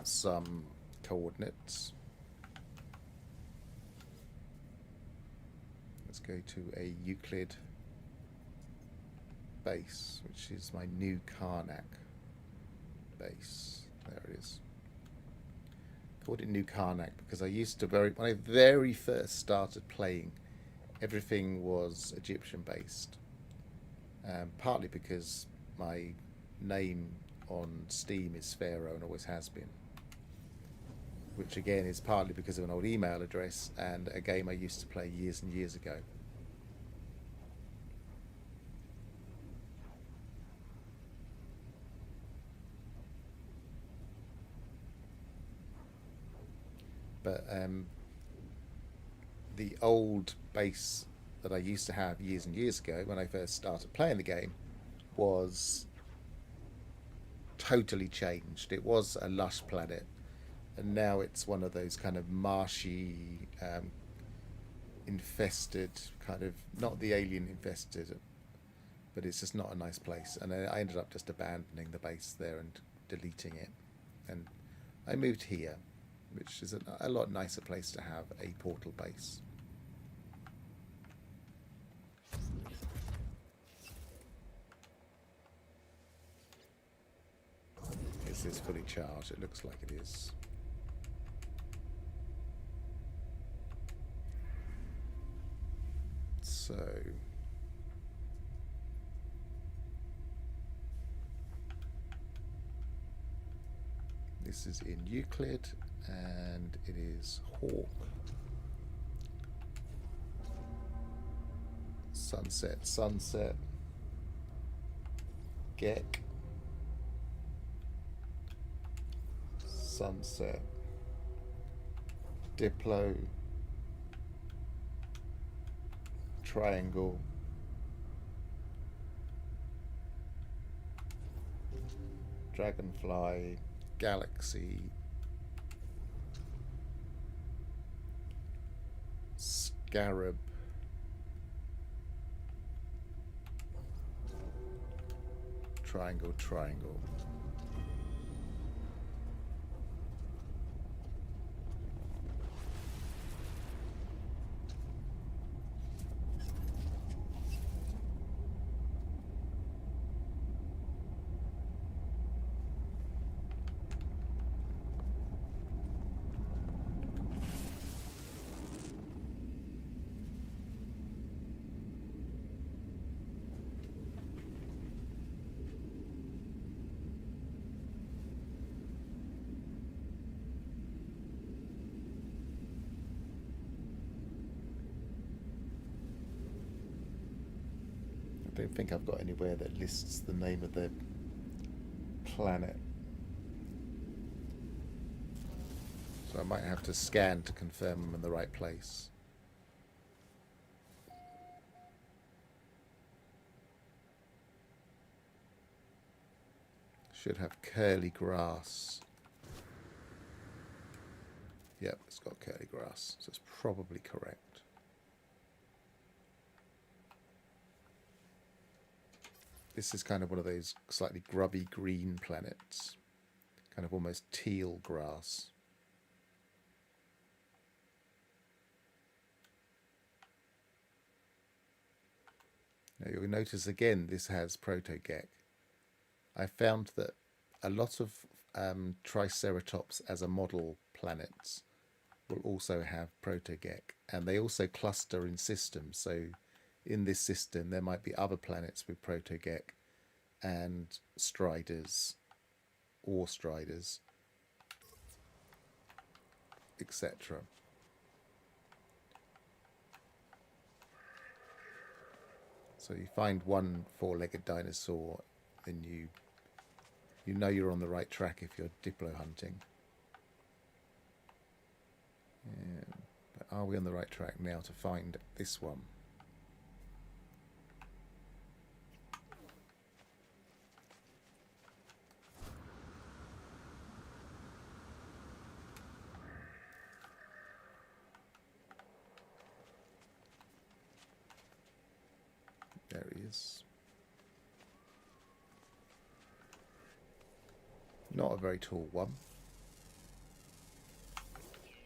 Speaker 1: some coordinates. Let's go to a Euclid base, which is my new Karnak base. There it is. Called it New Karnak because I used to when I very first started playing, everything was Egyptian based. Partly because my name on Steam is Pharaoh and always has been, which again is partly because of an old email address and a game I used to play years and years ago. But the old base that I used to have years and years ago when I first started playing the game was totally changed. It was a lush planet, and now it's one of those kind of marshy, infested, kind of, not the alien infested, but it's just not a nice place. And I ended up just abandoning the base there and deleting it, and I moved here, which is a lot nicer place to have a portal base. this is fully charged. It looks like it is. So this is in Euclid and it is Hawk. Sunset, sunset. Geck. Sunset. Diplo. Triangle. Dragonfly. Galaxy. Scarab. Triangle, triangle. I don't think I've got anywhere that lists the name of the planet. So I might have to scan to confirm I'm in the right place. Should have curly grass. Yep, it's got curly grass, so it's probably correct. This is kind of one of those slightly grubby green planets, kind of almost teal grass. Now you'll notice again this has proto-Geck. I found that a lot of Triceratops as a model planets will also have proto-Geck, and they also cluster in systems. So in this system there might be other planets with proto-Geck and striders or striders, etc. So you find one four-legged dinosaur and you know you're on the right track if you're Diplo hunting. Yeah, but are we on the right track now to find this one? There he is. Not a very tall one.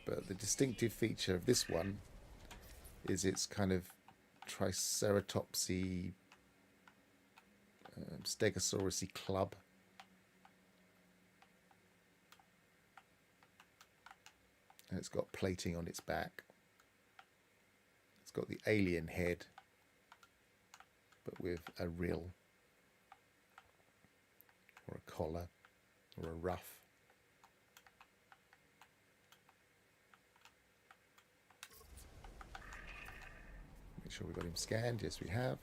Speaker 1: But the distinctive feature of this one is its kind of Triceratopsy, Stegosaurusy club. And it's got plating on its back. It's got the alien head, but with a rill or a collar or a ruff. Make sure we've got him scanned. Yes, we have.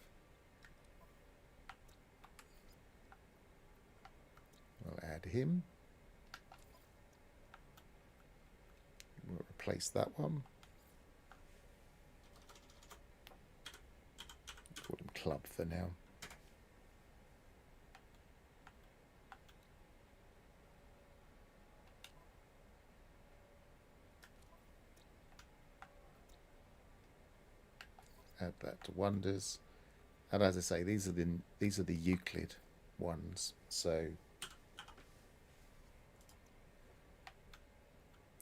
Speaker 1: We'll add him. We'll replace that one. Call him Club for now. Add that to Wonders, and as I say, these are the Euclid ones. So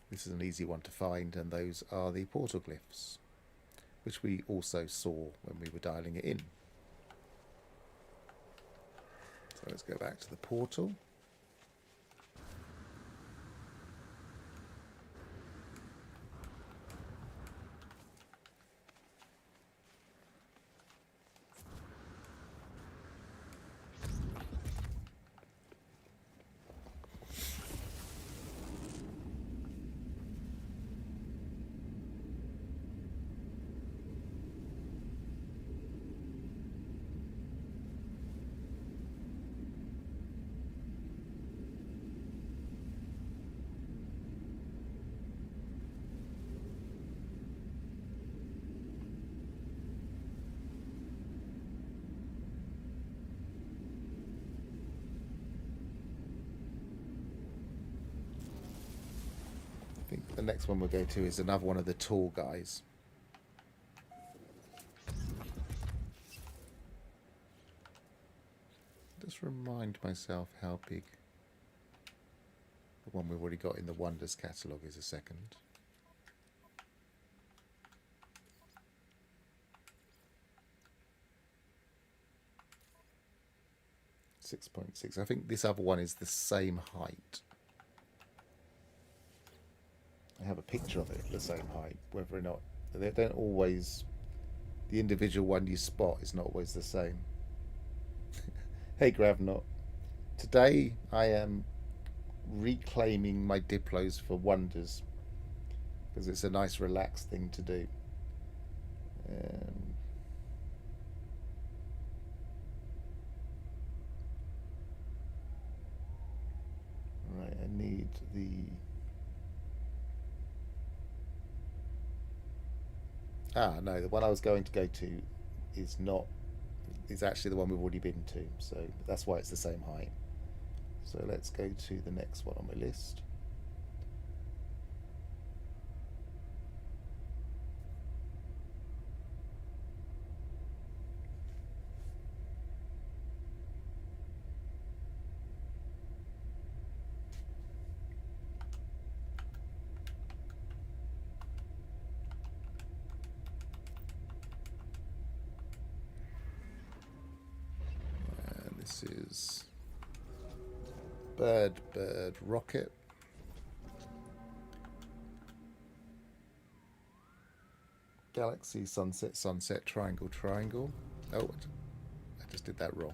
Speaker 1: this is an easy one to find, and those are the portal glyphs, which we also saw when we were dialing it in. So let's go back to the portal. next one we'll go to is another one of the tall guys. Just remind myself how big the one we've already got in the Wonders catalogue is a second. 6.6. I think this other one is the same height. I have a picture of it the same height, whether or not they don't always, the individual one you spot is not always the same. Hey Gravnot, today I am reclaiming my Diplos for Wonders because it's a nice relaxed thing to do. Right, I need the no, the one I was going to go to is actually the one we've already been to, so that's why it's the same height. So let's go to the next one on my list. This is Bird Rocket. Galaxy Sunset Triangle. Oh, I just did that wrong.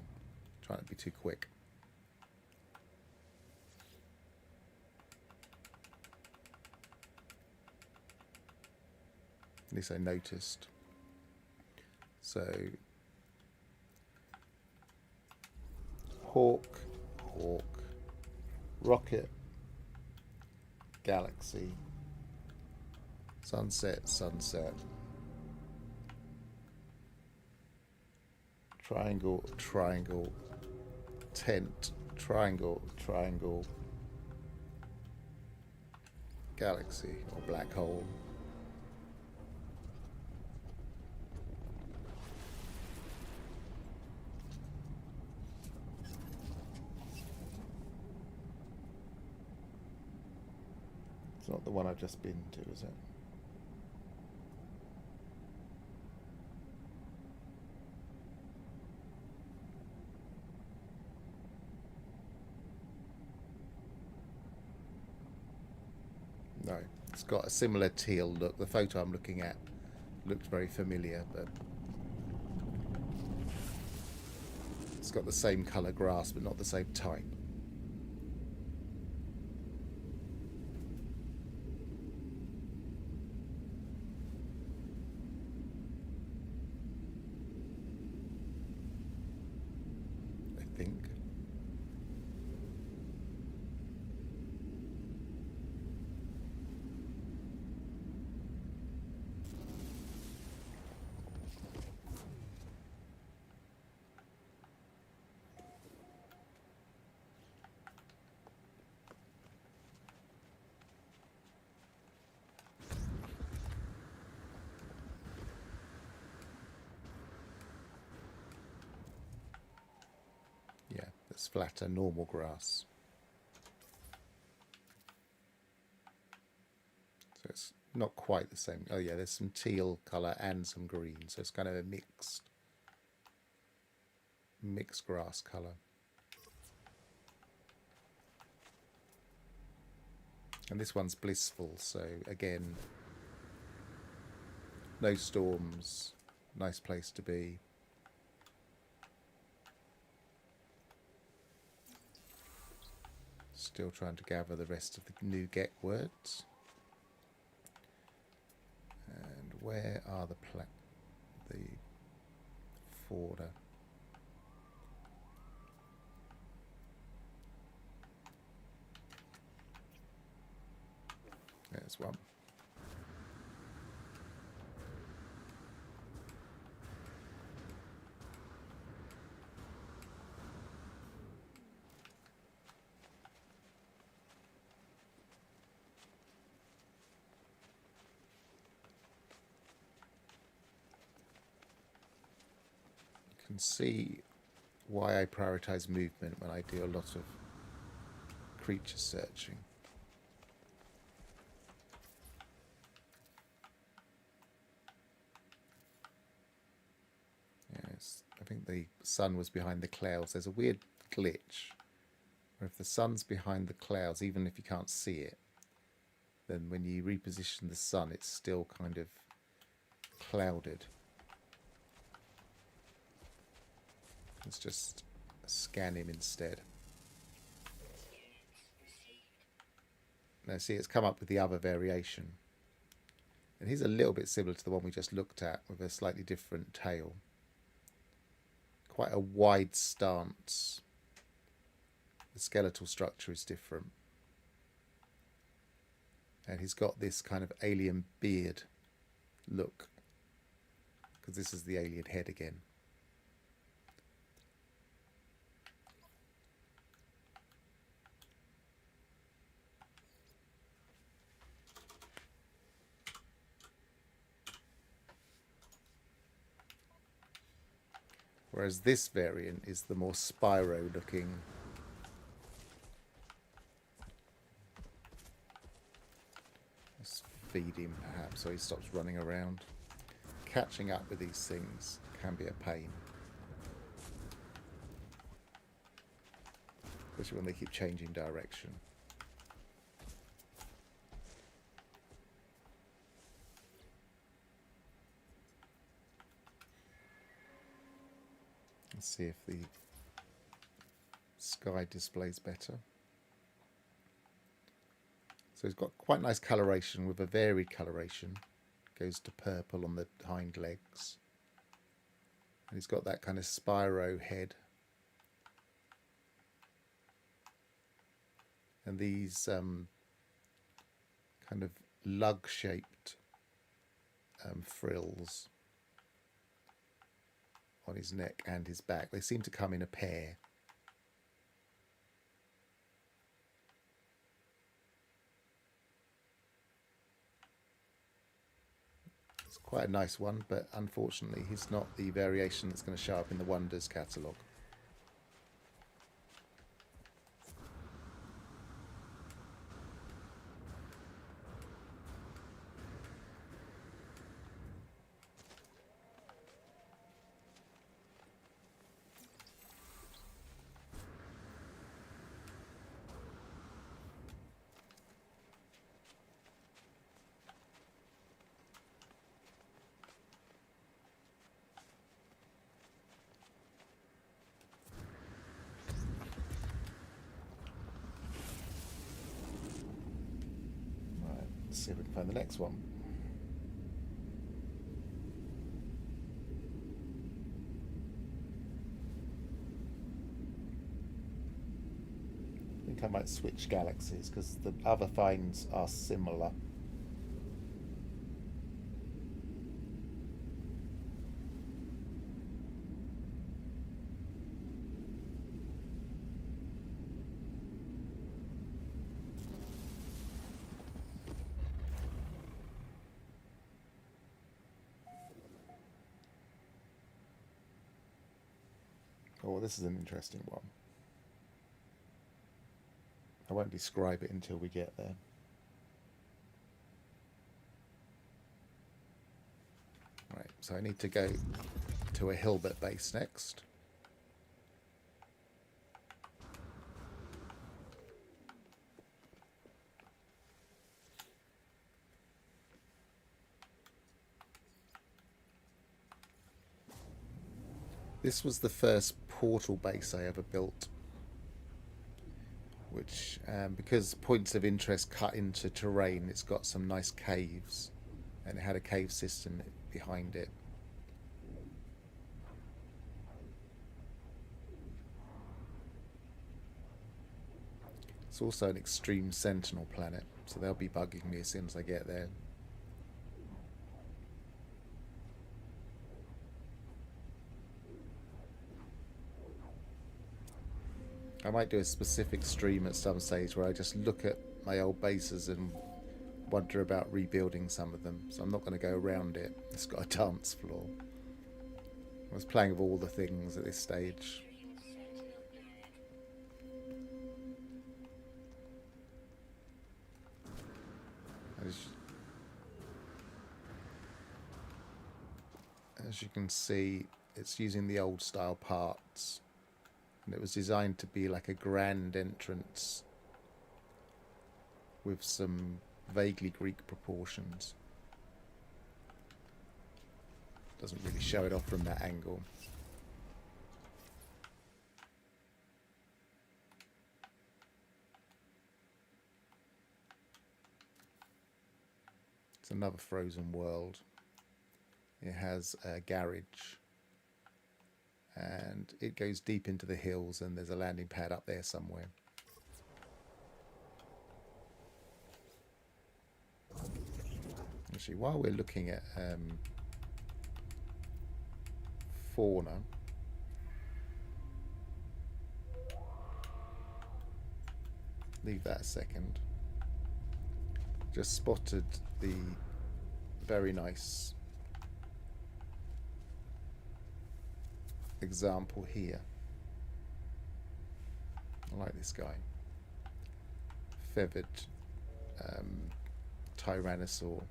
Speaker 1: Trying to be too quick. At least I noticed. So Hawk, Rocket, Galaxy, Sunset, Triangle, Tent, Triangle, Galaxy or Black Hole. It's not the one I've just been to, is it? No, it's got a similar teal look. The photo I'm looking at looked very familiar, but it's got the same colour grass, but not the same type. I think. Yeah, that's flatter, normal grass. So it's not quite the same. Oh yeah, there's some teal colour and some green, so it's kind of a mixed grass colour. And this one's blissful, so again, no storms, nice place to be. Still trying to gather the rest of the new get words. And where are the folder? There's one. can see why I prioritize movement when I do a lot of creature searching. Yes, I think the sun was behind the clouds. There's a weird glitch where if the sun's behind the clouds, even if you can't see it, then when you reposition the sun, it's still kind of clouded. Let's just scan him instead. Now see, it's come up with the other variation. And he's a little bit similar to the one we just looked at with a slightly different tail. Quite a wide stance. The skeletal structure is different. And he's got this kind of alien beard look, because this is the alien head again. Whereas this variant is the more Spyro looking. Let's feed him perhaps so he stops running around. Catching up with these things can be a pain. Especially when they keep changing direction. Let's see if the sky displays better. So it's got quite nice coloration with a varied coloration. Goes to purple on the hind legs. And he's got that kind of Spyro head. And these kind of lug-shaped frills on his neck and his back. They seem to come in a pair. It's quite a nice one, but unfortunately he's not the variation that's going to show up in the Wonders catalogue. See if we can find the next one. I think I might switch galaxies because the other finds are similar. Oh, this is an interesting one. I won't describe it until we get there. Right, so I need to go to a Hilbert base next. This was the first portal base I ever built, which, because points of interest cut into terrain, it's got some nice caves, and it had a cave system behind it. It's also an extreme sentinel planet, so they'll be bugging me as soon as I get there. I might do a specific stream at some stage where I just look at my old bases and wonder about rebuilding some of them. So I'm not going to go around it. It's got a dance floor. I was playing with all the things at this stage. As you can see, it's using the old style parts, and it was designed to be like a grand entrance with some vaguely Greek proportions. Doesn't really show it off from that angle. It's another frozen world. It has a garage, and it goes deep into the hills, and there's a landing pad up there somewhere. Actually, while we're looking at fauna, leave that a second. Just spotted the very nice example here. I like this guy. Feathered tyrannosaur.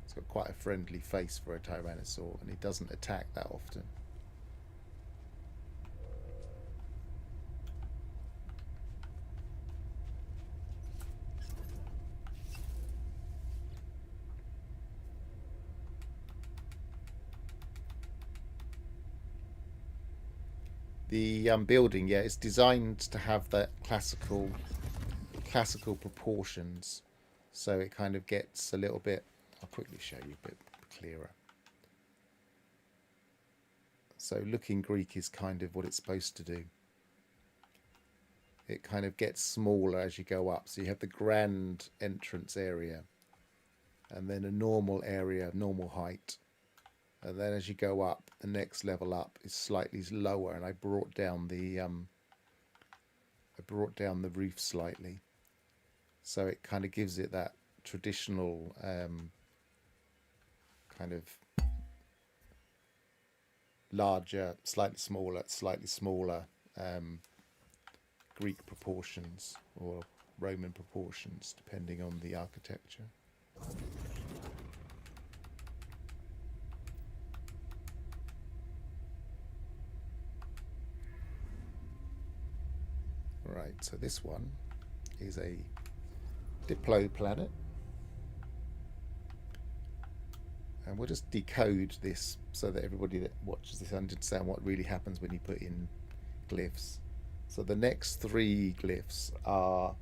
Speaker 1: It's got quite a friendly face for a tyrannosaur, and he doesn't attack that often. The building, yeah, it's designed to have that classical proportions, so it kind of gets a little bit. I'll quickly show you a bit clearer. So looking Greek is kind of what it's supposed to do. It kind of gets smaller as you go up, so you have the grand entrance area, and then a normal area, normal height. And then as you go up, the next level up is slightly lower, and I brought down the roof slightly, so it kind of gives it that traditional kind of larger, slightly smaller Greek proportions or Roman proportions, depending on the architecture. Right, so this one is a Diplo planet, and we'll just decode this so that everybody that watches this understand what really happens when you put in glyphs. So the next three glyphs are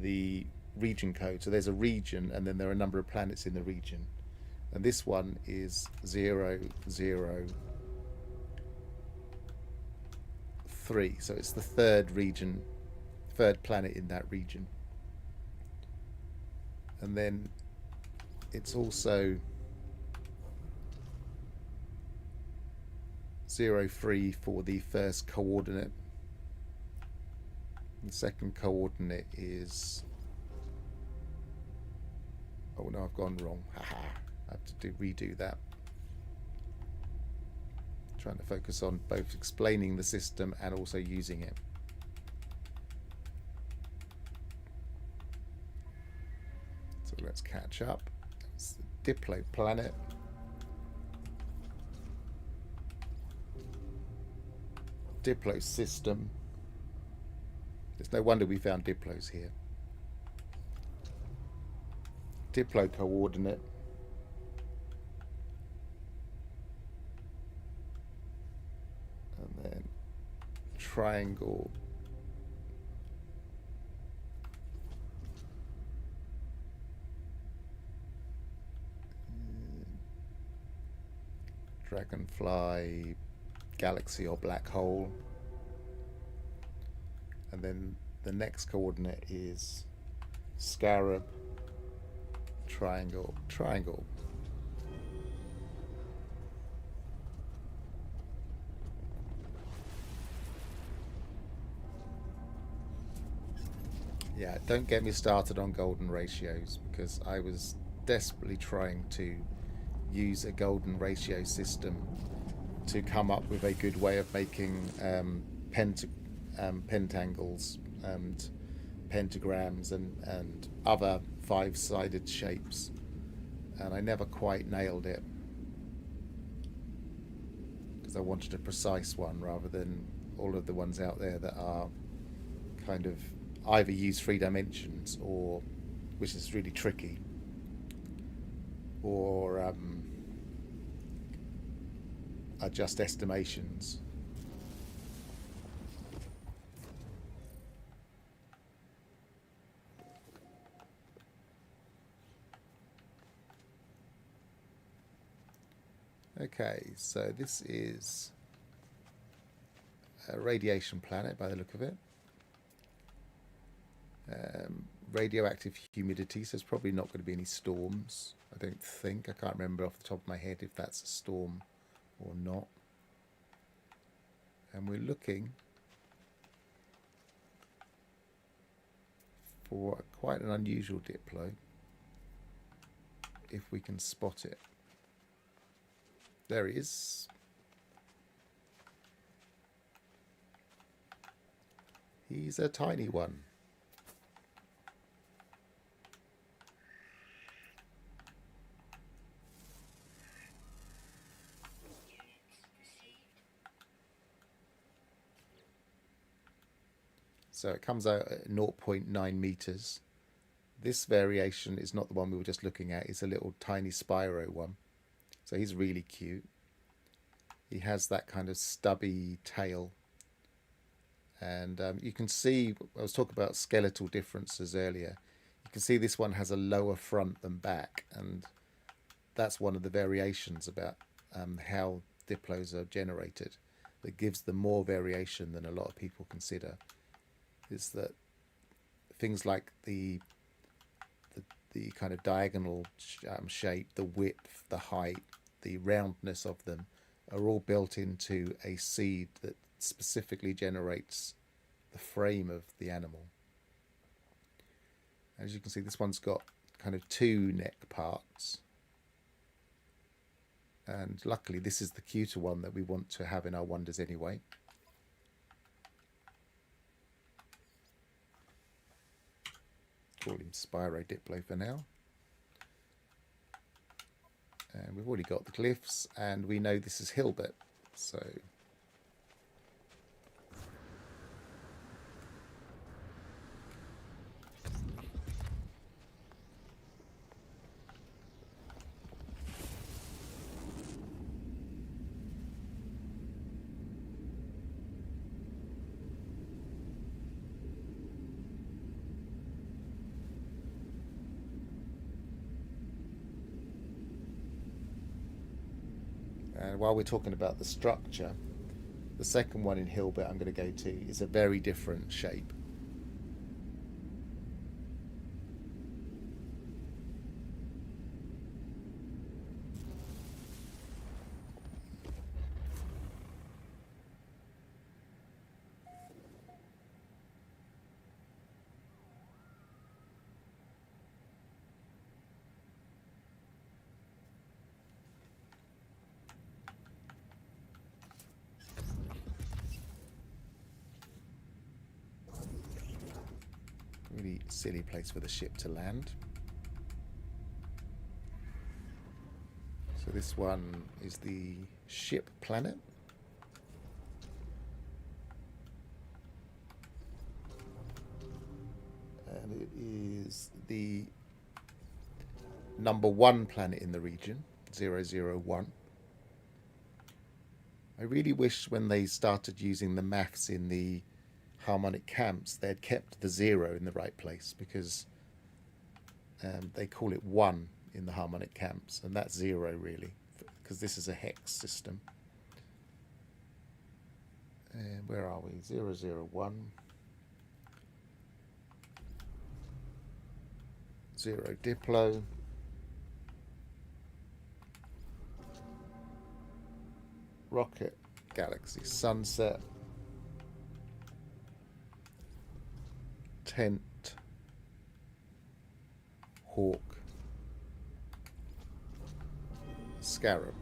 Speaker 1: the region code. So there's a region, and then there are a number of planets in the region, and this one is 003. So it's the third planet in that region. And then it's also 03 for the first coordinate. The second coordinate is, oh no, I've gone wrong. Haha. I have to redo that. Trying to focus on both explaining the system and also using it. So let's catch up. It's the Diplo planet. Diplo system. It's no wonder we found Diplos here. Diplo coordinate. And then triangle. Dragonfly, galaxy or black hole. And then the next coordinate is scarab, triangle, triangle. Yeah, don't get me started on golden ratios, because I was desperately trying to use a golden ratio system to come up with a good way of making pentangles and pentagrams and other five-sided shapes, and I never quite nailed it because I wanted a precise one rather than all of the ones out there that are kind of either use 3 dimensions, or which is really tricky, or are just estimations. Okay, so this is a radiation planet by the look of it. Radioactive humidity, so there's probably not going to be any storms, I don't think. I can't remember off the top of my head if that's a storm or not. And we're looking for quite an unusual Diplo, if we can spot it. There he is. He's a tiny one. So it comes out at 0.9 meters. This variation is not the one we were just looking at. It's a little tiny Spyro one. So he's really cute. He has that kind of stubby tail. And you can see, I was talking about skeletal differences earlier. You can see this one has a lower front than back. And that's one of the variations about how Diplos are generated that gives them more variation than a lot of people consider. Is that things like the kind of diagonal shape, the width, the height, the roundness of them are all built into a seed that specifically generates the frame of the animal. As you can see, this one's got kind of 2 neck parts, and luckily this is the cuter one that we want to have in our wonders anyway. Call him Spyro Diplo for now. And we've already got the glyphs, and we know this is Hilbert, so and while we're talking about the structure, the second one in Hilbert I'm going to go to is a very different shape. Really silly place for the ship to land. So this one is the ship planet. And it is the #1 planet in the region, 001. I really wish when they started using the maths in the harmonic camps they had kept the 0 in the right place, because they call it 1 in the harmonic camps, and that's 0 really, because this is a hex system. And where are we? 001. 0 Diplo. Rocket Galaxy Sunset. Tent. Hawk. scarab.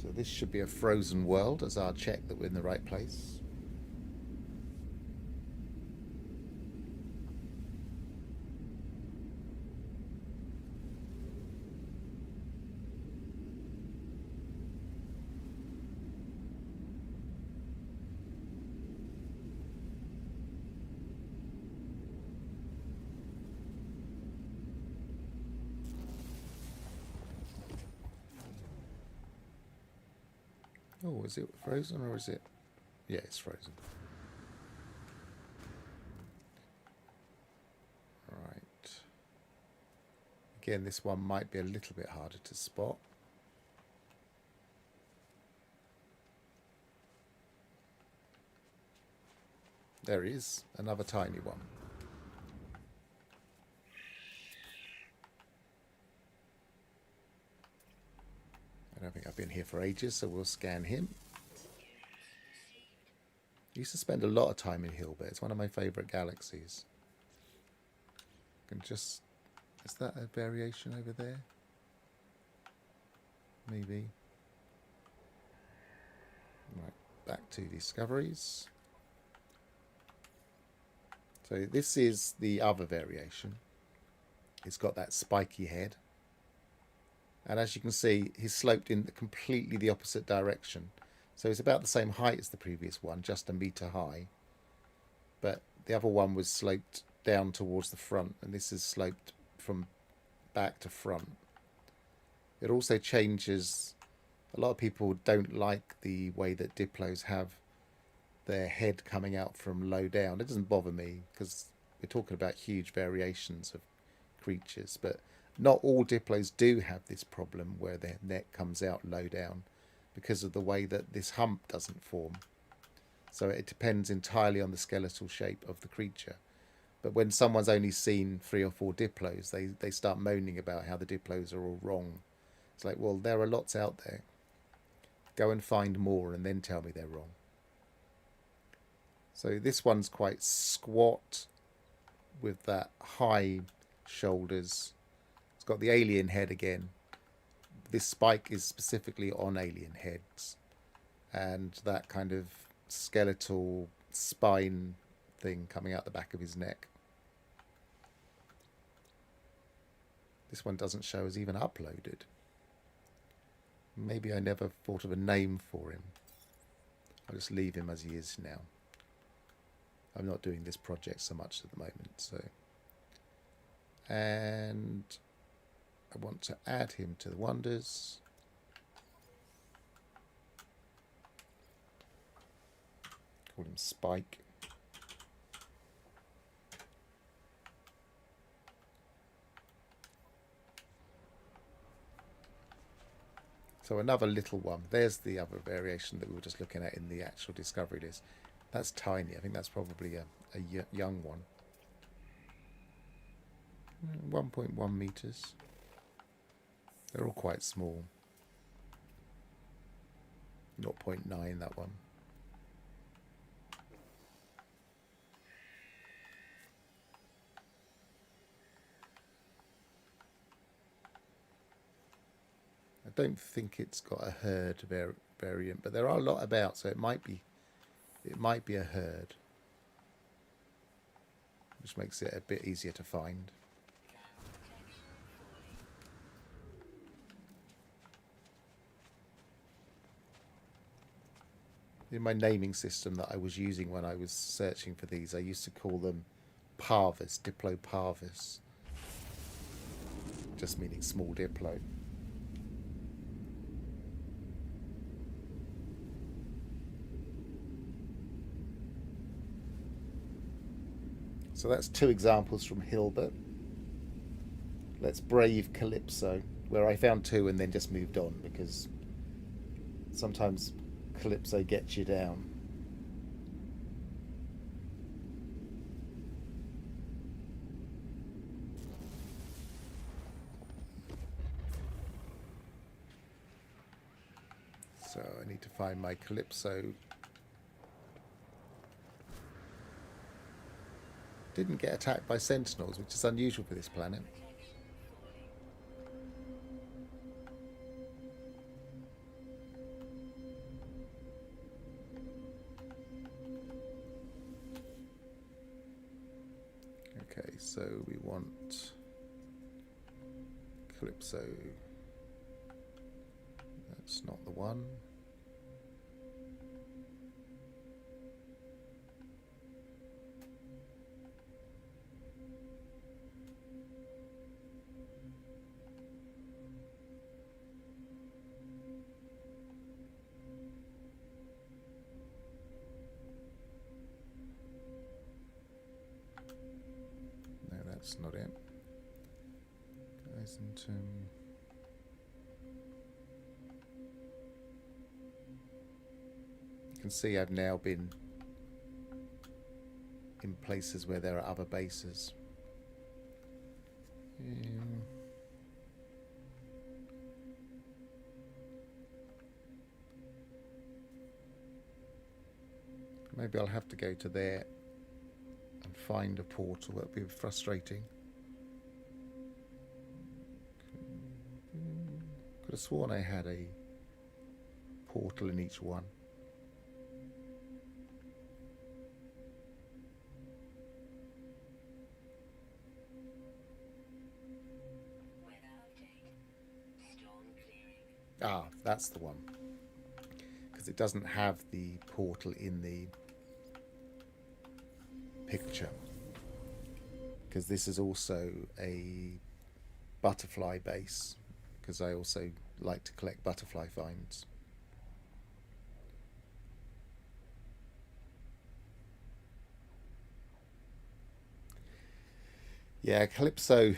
Speaker 1: So this should be a frozen world as our check that we're in the right place. Oh, is it frozen or is it? Yeah, it's frozen. Right. Again, this one might be a little bit harder to spot. There is another tiny one. I don't think I've been here for ages, so we'll scan him. I used to spend a lot of time in Hilbert. It's one of my favourite galaxies. Can just... Is that a variation over there? Maybe. Right, back to discoveries. So this is the other variation. It's got that spiky head. And as you can see, he's sloped in completely the opposite direction. So it's about the same height as the previous one, just a metre high. But the other one was sloped down towards the front, and this is sloped from back to front. It also changes. A lot of people don't like the way that Diplos have their head coming out from low down. It doesn't bother me because we're talking about huge variations of creatures, but not all Diplos do have this problem where their neck comes out low down because of the way that this hump doesn't form. So it depends entirely on the skeletal shape of the creature. But when someone's only seen 3 or 4 Diplos, they start moaning about how the Diplos are all wrong. It's like, well, there are lots out there. Go and find more and then tell me they're wrong. So this one's quite squat with that high shoulders. It's got the alien head again. This spike is specifically on alien heads. And that kind of skeletal spine thing coming out the back of his neck. This one doesn't show as even uploaded. Maybe I never thought of a name for him. I'll just leave him as he is now. I'm not doing this project so much at the moment, so. And I want to add him to the wonders. Call him Spike. So another little one. There's the other variation that we were just looking at in the actual discovery list. That's tiny. I think that's probably a young one. 1.1 meters. They're all quite small. 0.9 that one. I don't think it's got a herd variant, but there are a lot about, so it might be a herd, which makes it a bit easier to find. In my naming system that I was using when I was searching for these, I used to call them parvus, Diplo parvus, just meaning small Diplo. So that's 2 examples from Hilbert. Let's brave Calypso, where I found 2 and then just moved on because sometimes Calypso gets you down. need to find my Calypso. Didn't get attacked by sentinels, which is unusual for this planet. Okay, so we want Calypso. That's not the one. No, that's not it. Isn't you can see I've now been in places where there are other bases. Maybe I'll have to go to there and find a portal. That'd be frustrating. Could have sworn I had a portal in each one. Ah, that's the one. Because it doesn't have the portal in the picture. Because this is also a butterfly base. Because I also like to collect butterfly finds. Yeah, Calypso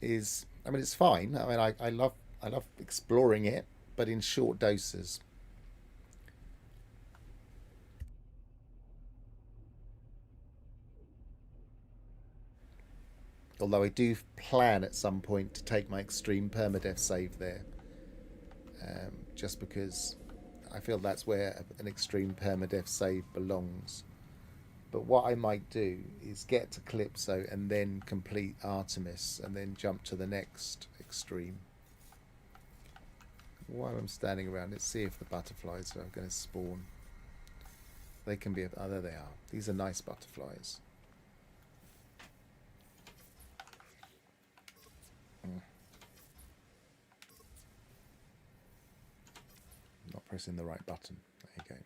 Speaker 1: is, I mean, it's fine. I mean, I love exploring it, but in short doses. Although I do plan at some point to take my extreme permadeath save there, just because I feel that's where an extreme permadeath save belongs. But what I might do is get to Calypso and then complete Artemis and then jump to the next extreme. While I'm standing around, let's see if the butterflies are going to spawn. They can be... Oh, there they are. These are nice butterflies. Not pressing the right button. There you go.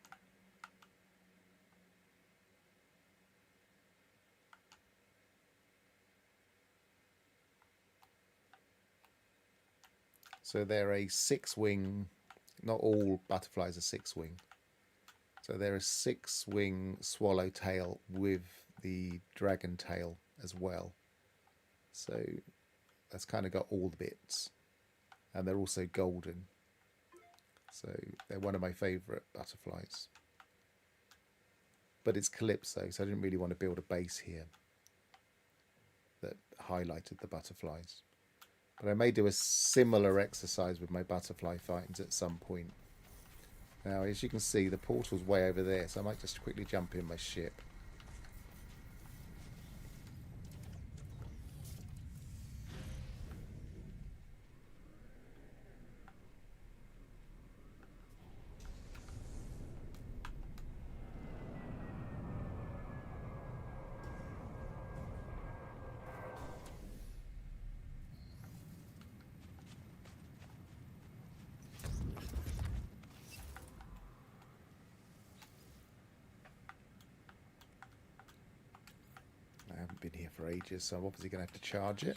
Speaker 1: So they're a 6-wing, not all butterflies are 6-wing. So they're a 6-wing swallowtail with the dragon tail as well. So that's kind of got all the bits. And they're also golden. So they're one of my favourite butterflies. But it's Calypso, so I didn't really want to build a base here that highlighted the butterflies. But I may do a similar exercise with my butterfly finds at some point. Now, as you can see, the portal's way over there, so I might just quickly jump in my ship. I haven't been here for ages, so I'm obviously going to have to charge it.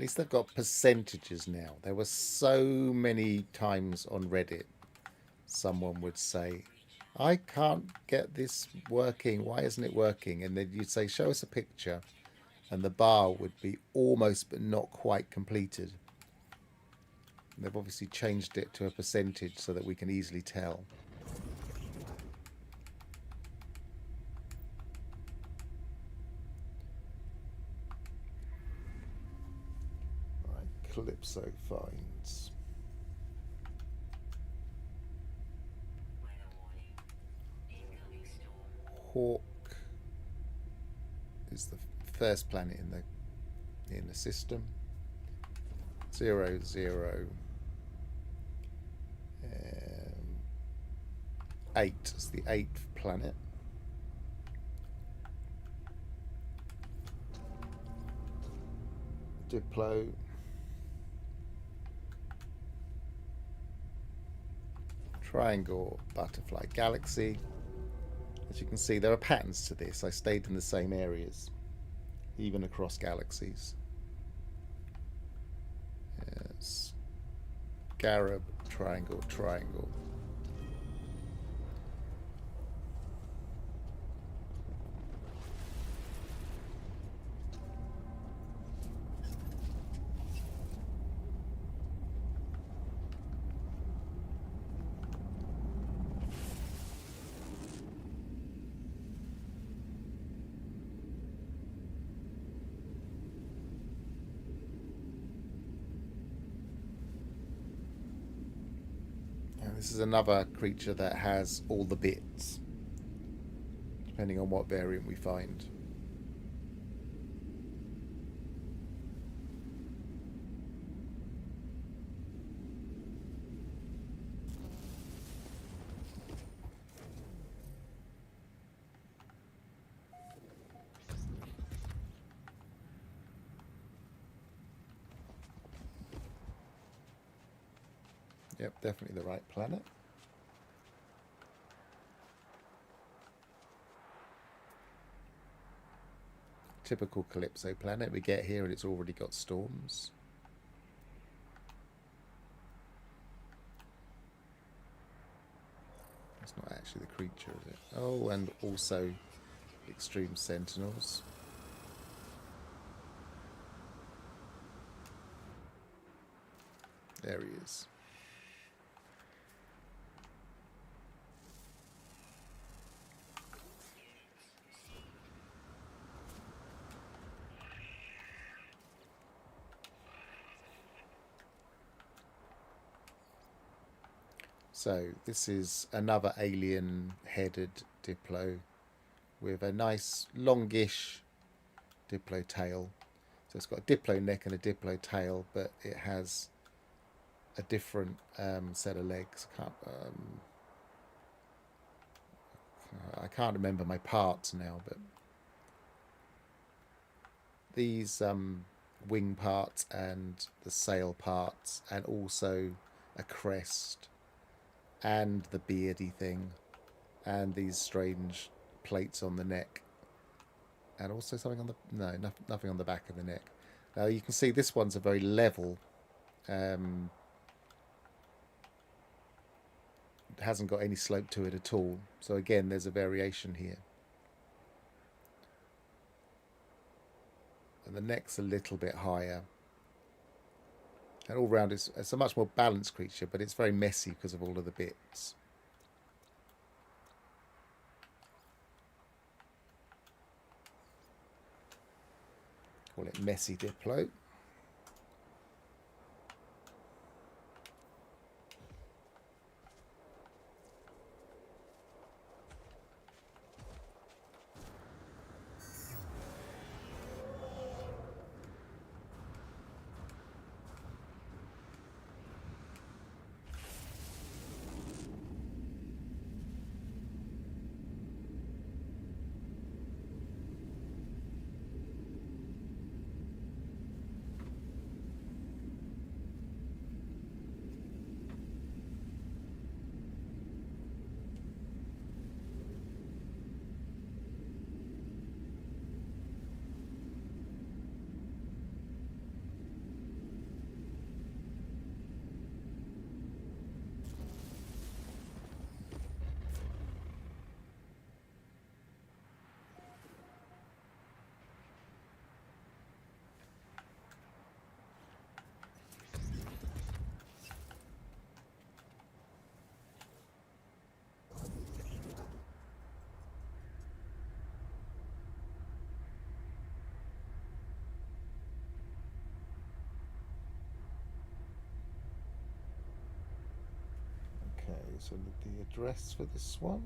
Speaker 1: least they've got percentages now. There were so many times on Reddit someone would say, I can't get this working. Why isn't it working? And then you'd say, show us a picture. And the bar would be almost but not quite completed. And they've obviously changed it to a percentage so that we can easily tell. Right, Calypso finds. Hawk is the first planet in the system. 0, 0, 8 is the 8th planet. Diplo. Triangle, butterfly, galaxy. As you can see, there are patterns to this. I stayed in the same areas, even across galaxies. Yes. Scarab, triangle, triangle. This is another creature that has all the bits, depending on what variant we find. Yep, definitely the right planet. Typical Calypso planet. We get here and it's already got storms. It's not actually the creature, is it? Oh, and also extreme sentinels. There he is. So this is another alien-headed Diplo with a nice longish Diplo tail. So it's got a Diplo neck and a Diplo tail, but it has a different set of legs. I can't remember my parts now, but these wing parts and the sail parts, and also a crest and the beardy thing and these strange plates on the neck, and also something on the nothing on the back of the neck. Now you can see this one's a very level, it hasn't got any slope to it at all, so again there's a variation here. And the neck's a little bit higher, and all round it's a much more balanced creature, but it's very messy because of all of the bits. Call it Messy Diplo. So I need the address for this one.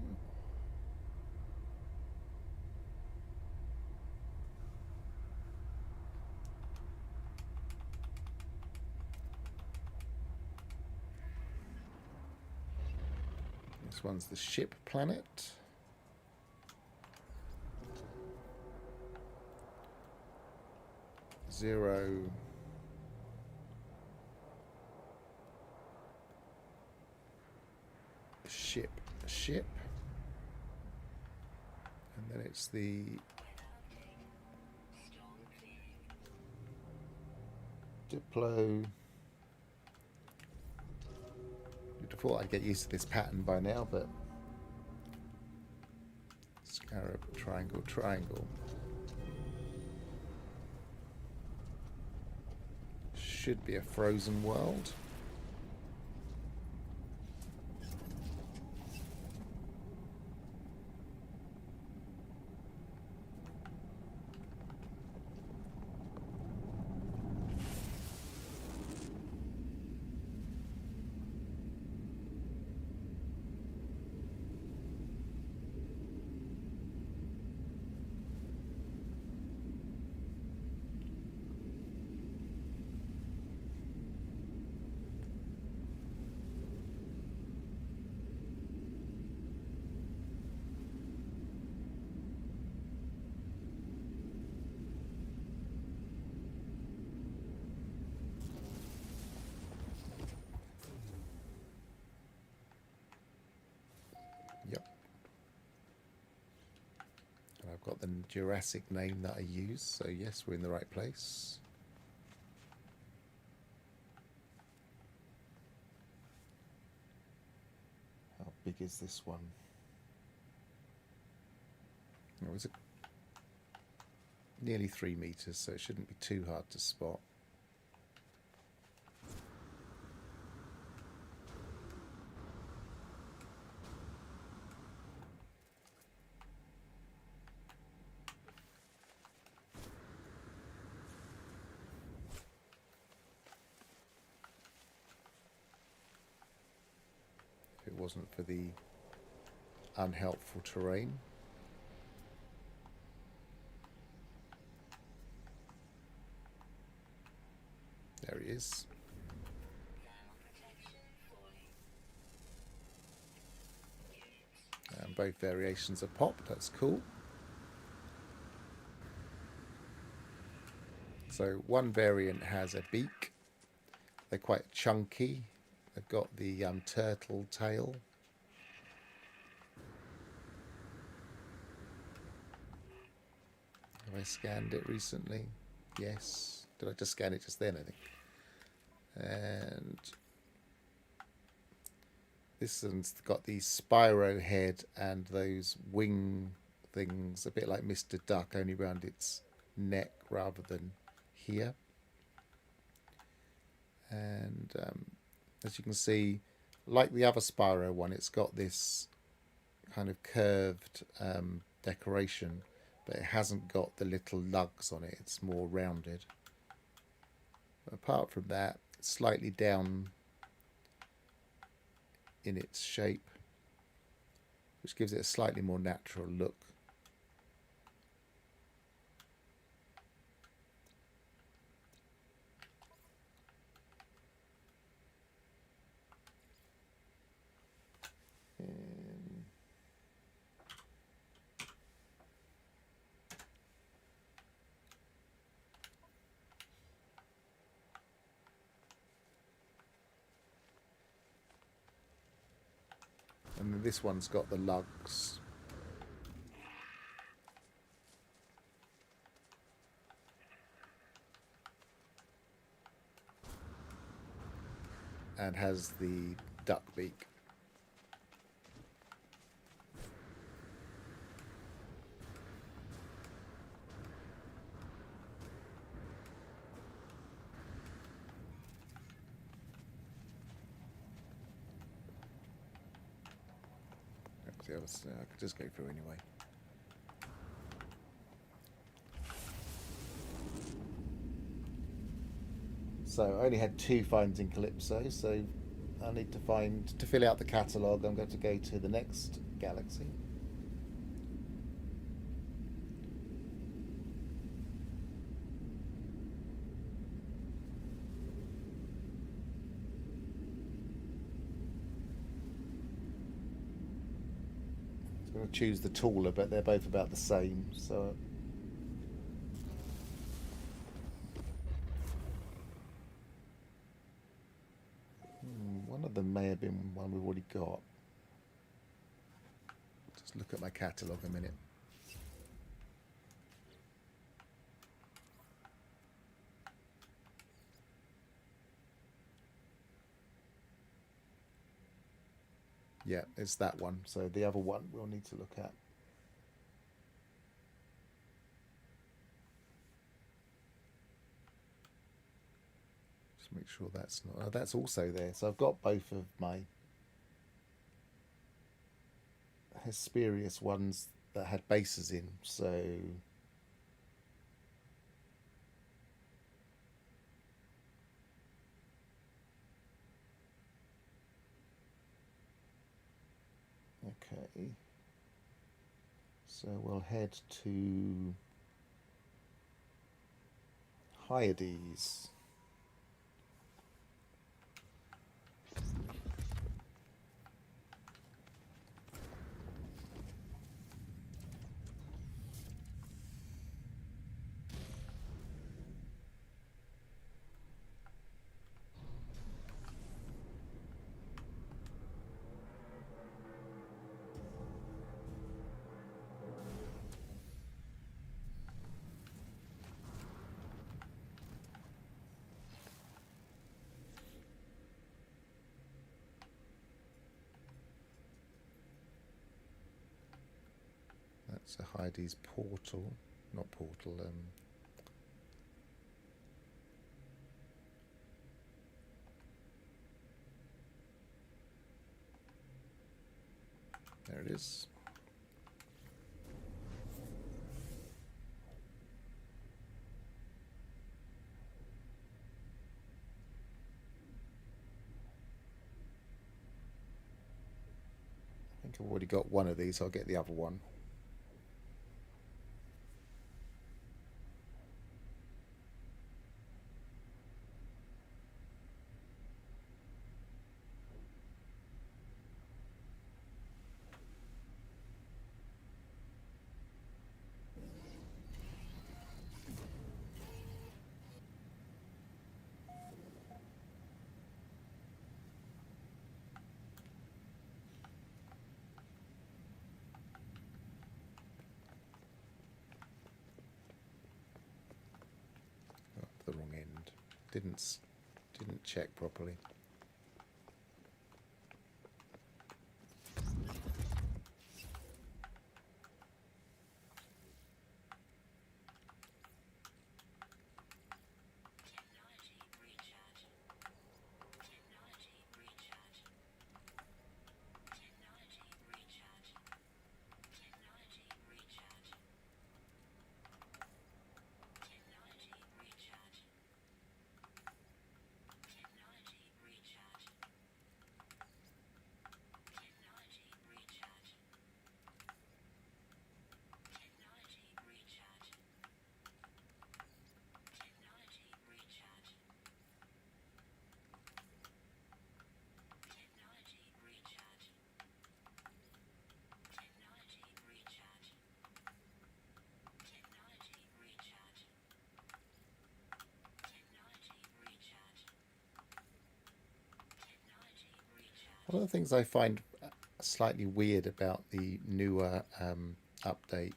Speaker 1: This one's the ship planet. Zero. Ship. And then it's the Diplo. You'd have thought I'd get used to this pattern by now, but scarab, triangle, triangle. Should be a frozen world. I've got the Jurassic name that I use, so yes, we're in the right place. How big is this one? Oh, is it nearly 3 meters, so it shouldn't be too hard to spot. If it wasn't for the unhelpful terrain. There he is. And both variations are popped, that's cool. So one variant has a beak. They're quite chunky. They've got the turtle tail. Have I scanned it recently? Yes. Did I just scan it just then, I think? And this one's got the Spyro head and those wing things, a bit like Mr. Duck, only around its neck rather than here. And as you can see, like the other Spyro one, it's got this kind of curved decoration, but it hasn't got the little lugs on it. It's more rounded. But apart from that, it's slightly down in its shape, which gives it a slightly more natural look. And then this one's got the lugs. And has the duck beak. I could just go through anyway. So I only had 2 finds in Calypso, so I need to find, to fill out the catalogue, I'm going to go to the next galaxy. I'm going to choose the taller, but they're both about the same, so one of them may have been one we've already got. Just look at my catalogue a minute. Yeah, it's that one. So the other one we'll need to look at. Just make sure that's not. Oh, that's also there. So I've got both of my Hesperius ones that had bases in. So okay. So we'll head to Hyades. That's a Hyades portal, not portal. There it is. I think I've already got one of these. I'll get the other one. Oh, the wrong end. Didn't check properly. One of the things I find slightly weird about the newer updates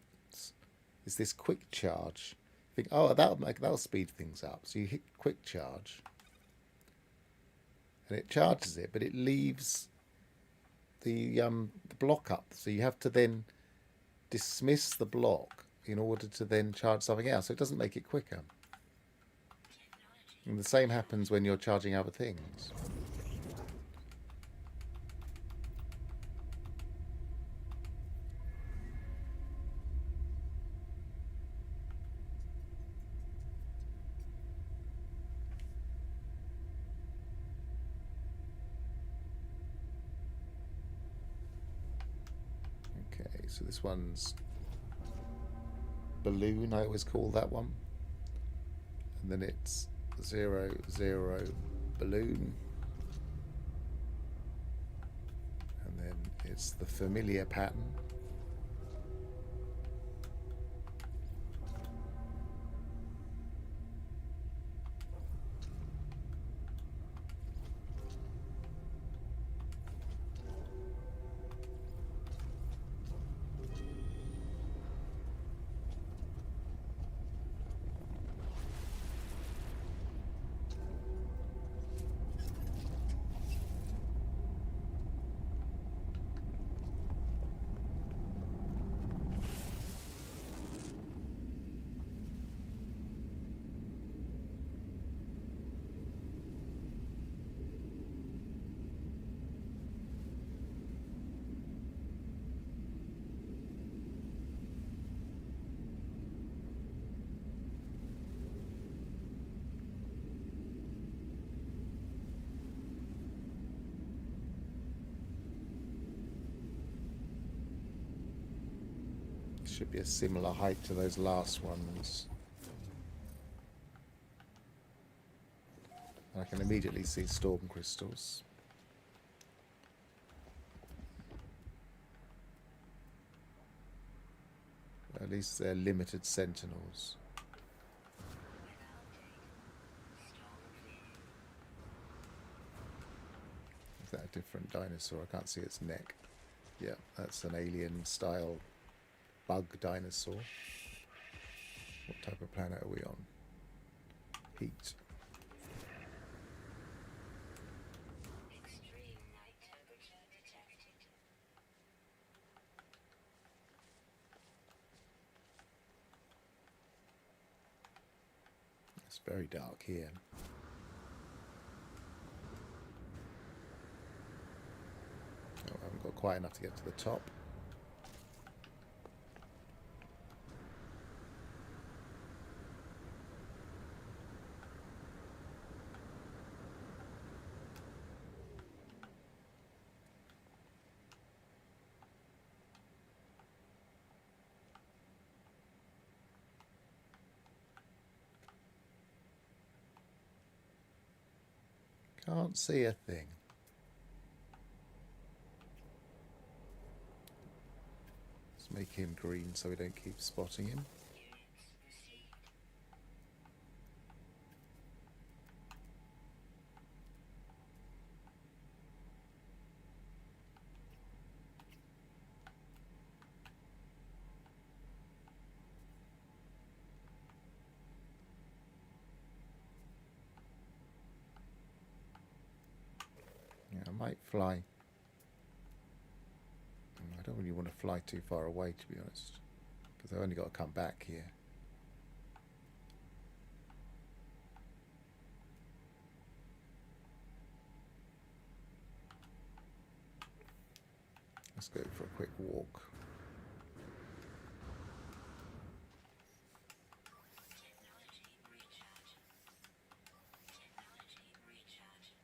Speaker 1: is this quick charge. You think, oh, that'll speed things up. So you hit quick charge, and it charges it, but it leaves the block up. So you have to then dismiss the block in order to then charge something else. So it doesn't make it quicker. And the same happens when you're charging other things. so this one's balloon, I always call that one. And then it's 0, 0, balloon. And then it's the familiar pattern. Should be a similar height to those last ones. I can immediately see storm crystals. At least they're limited sentinels. Is that a different dinosaur? I can't see its neck. Yeah, that's an alien style bug dinosaur. What type of planet are we on? Heat.
Speaker 2: Extreme night temperature detected.
Speaker 1: It's very dark here. Oh, I haven't got quite enough to get to the top. Can't see a thing. Let's make him green so we don't keep spotting him.
Speaker 2: Units received.
Speaker 1: Yeah, I might fly. I don't really want to fly too far away, to be honest, because I've only got to come back here. Let's go for a quick walk.
Speaker 2: Technology recharge. Technology recharge.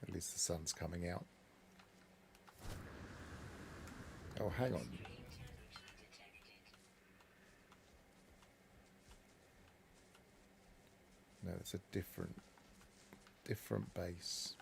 Speaker 1: At least the sun's coming out. Oh, hang on.
Speaker 2: Extreme temperature detected.
Speaker 1: No, it's a different base.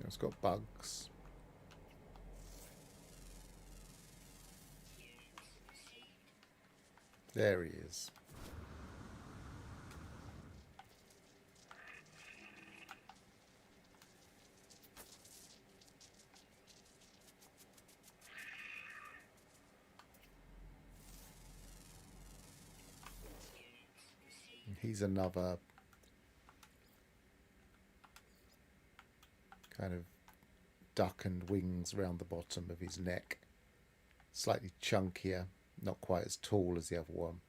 Speaker 1: It's got bugs.
Speaker 2: Units received.
Speaker 1: There he is.
Speaker 2: Units received.
Speaker 1: And he's another kind of duck and wings around the bottom of his neck. Slightly chunkier, not quite as tall as the other one.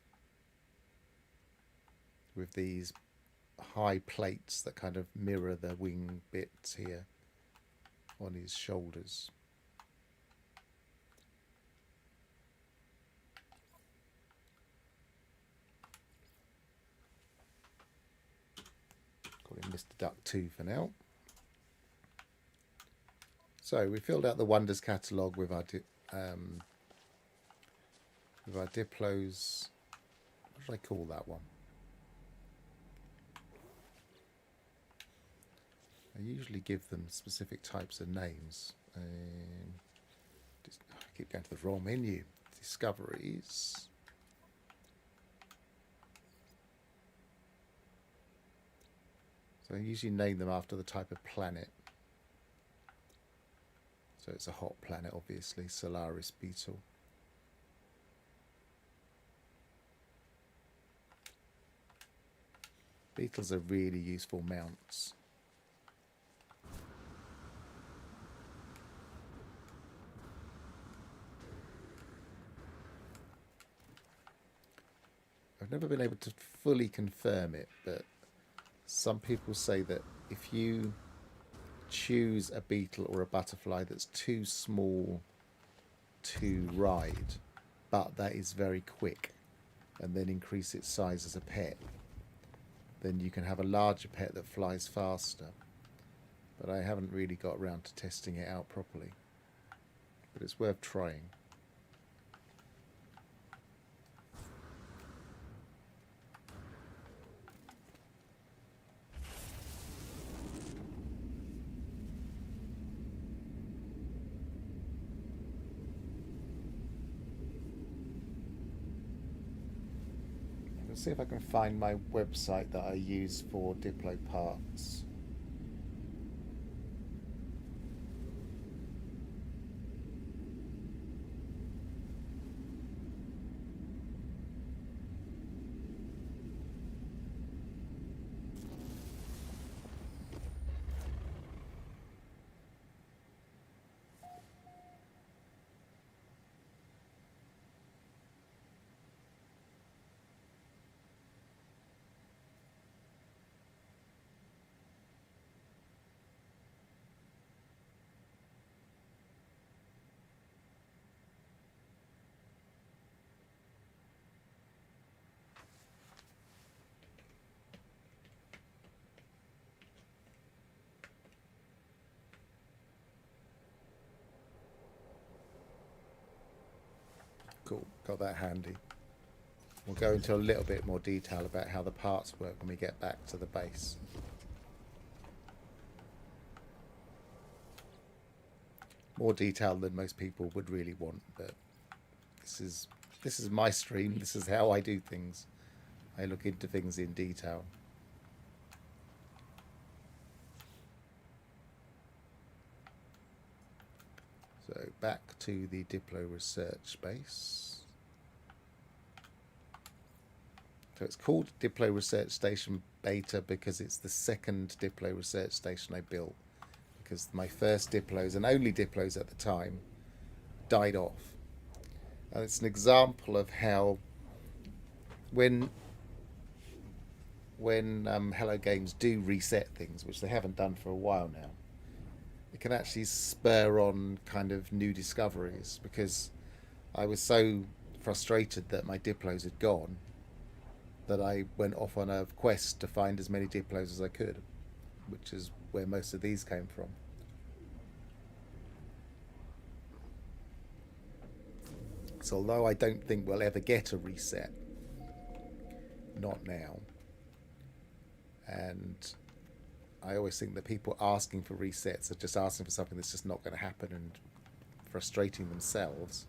Speaker 1: With these high plates that kind of mirror the wing bits here on his shoulders. Call him Mr. Duck 2 for now. So we filled out the Wonders catalogue with our Diplos. What should I call that one? I usually give them specific types of names. I keep going to the wrong menu. Discoveries. So I usually name them after the type of planet. So it's a hot planet, obviously, Solaris Beetle. Beetles are really useful mounts. I've never been able to fully confirm it, but some people say that if you choose a beetle or a butterfly that's too small to ride, but that is very quick, and then increase its size as a pet, then you can have a larger pet that flies faster. But I haven't really got around to testing it out properly. But it's worth trying. Let's see if I can find my website that I use for Diplo parts. Cool, got that handy. We'll go into a little bit more detail about how the parts work when we get back to the base. More detail than most people would really want, but this is my stream. This is how I do things. I look into things in detail. So back to the Diplo research base. So it's called Diplo Research Station Beta because it's the second Diplo research station I built. Because my first Diplos, and only Diplos at the time, died off. And it's an example of how when Hello Games do reset things, which they haven't done for a while now, it can actually spur on kind of new discoveries, because I was so frustrated that my Diplos had gone that I went off on a quest to find as many Diplos as I could, which is where most of these came from. So although I don't think we'll ever get a reset, not now, and I always think that people asking for resets are just asking for something that's just not going to happen and frustrating themselves,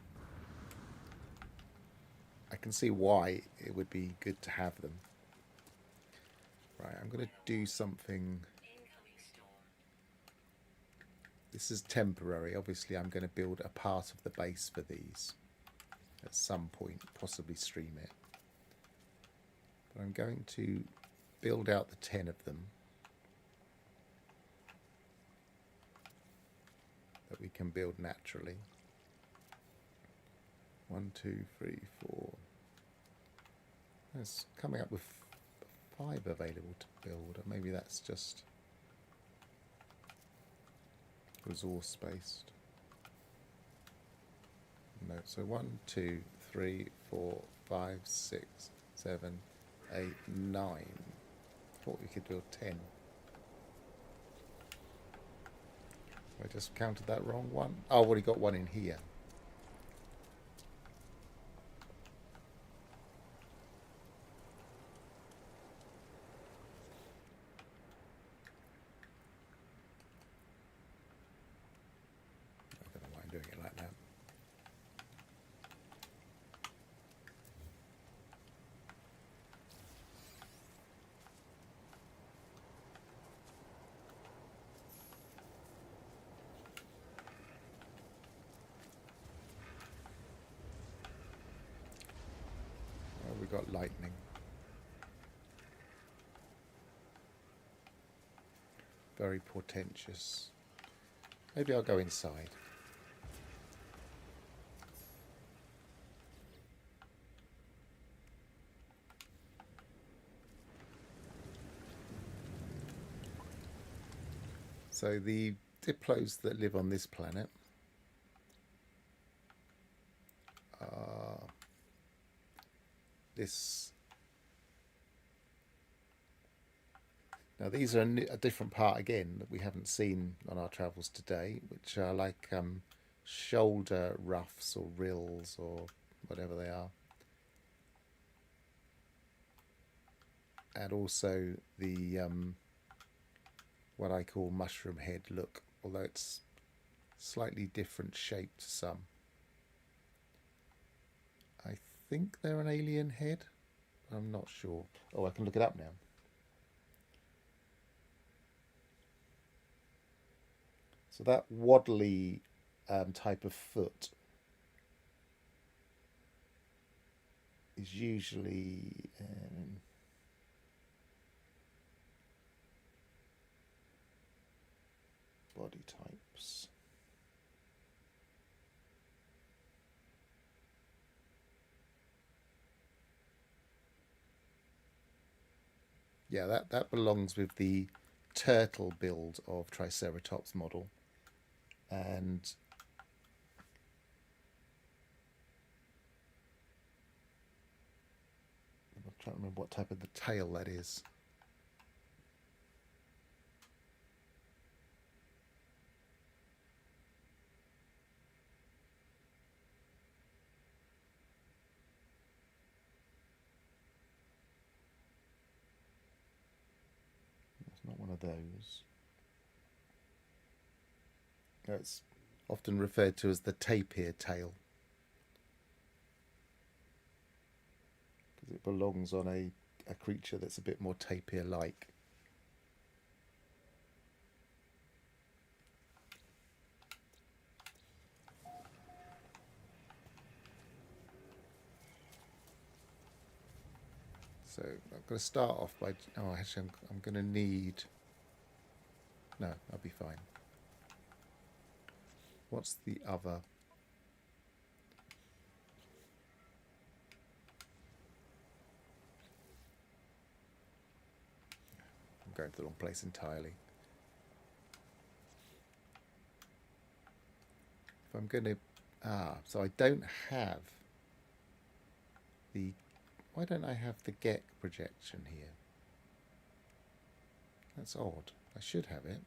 Speaker 1: I can see why it would be good to have them. Right, I'm going to do something.
Speaker 2: Incoming storm.
Speaker 1: This is temporary. Obviously, I'm going to build a part of the base for these at some point, possibly stream it. But I'm going to build out the 10 of them that we can build naturally. 1, 2, 3, 4. It's coming up with 5 available to build, or maybe that's just resource based. No, so 1, 2, 3, 4, 5, 6, 7, 8, 9. Thought we could build 10. I just counted that wrong one. Oh, I've already got one in here. I don't know why I'm doing it like that. Oh, we got lightning. Very portentous. Maybe I'll go inside. So the Diplos that live on this planet are this. Now these are a different part again that we haven't seen on our travels today, which are like shoulder ruffs or rills or whatever they are. And also the what I call mushroom head look, although it's slightly different shape to some. I think they're an alien head. I'm not sure. Oh, I can look it up now. So that waddly type of foot is usually body types. Yeah, that belongs with the turtle build of Triceratops model. And I'm trying to remember what type of the tail that is. It's not one of those. It's often referred to as the tapir tail, because it belongs on a creature that's a bit more tapir-like. So I'm going to start off by... Oh, actually, I'm going to need... No, I'll be fine. What's the other? I'm going to the wrong place entirely. If I'm going to... so I don't have the... Why don't I have the Gek projection here? That's odd. I should have it.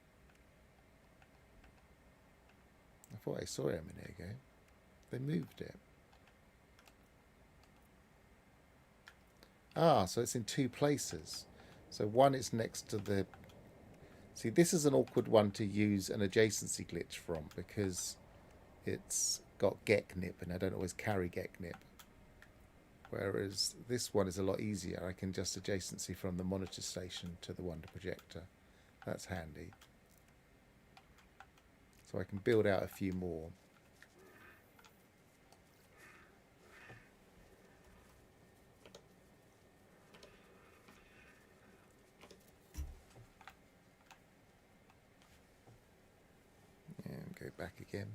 Speaker 1: I thought I saw it a minute ago. They moved it. So it's in 2 places. So one is next to the... See, this is an awkward one to use an adjacency glitch from, because it's got Geknip and I don't always carry Geknip. Whereas this one is a lot easier. I can just adjacency from the monitor station to the Wonder projector. That's handy. So I can build out a few more. And go back again.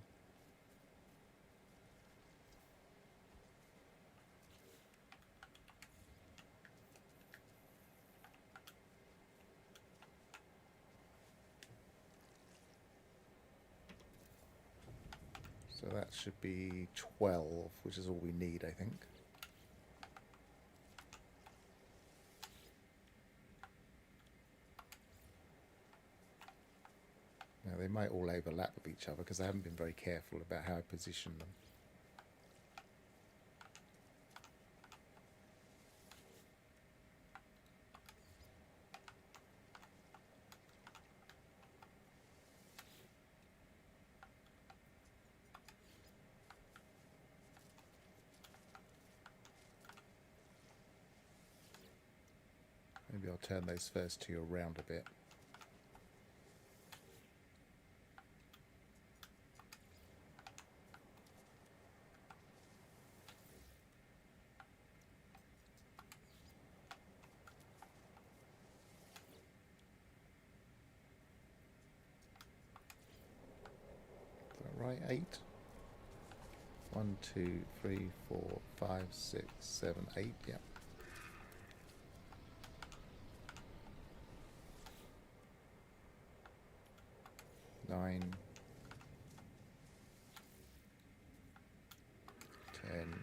Speaker 1: So that should be 12, which is all we need, I think. Now they might all overlap with each other because I haven't been very careful about how I position them. Maybe I'll turn those first two around a bit. Is that right? 8? 1, 2, 3, 4, 5, 6, 7, 8. Yeah. Nine, 10,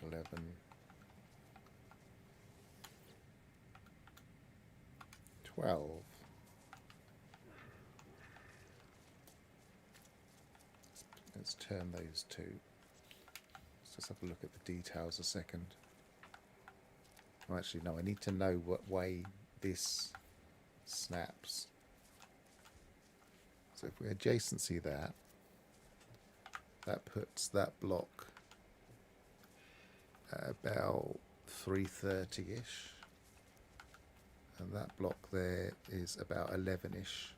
Speaker 1: 11, 12. Let's turn those two. Let's just have a look at the details a second. Oh, actually, no, I need to know what way this snaps. So if we adjacency that, that puts that block at about 330-ish. And that block there is about 11-ish.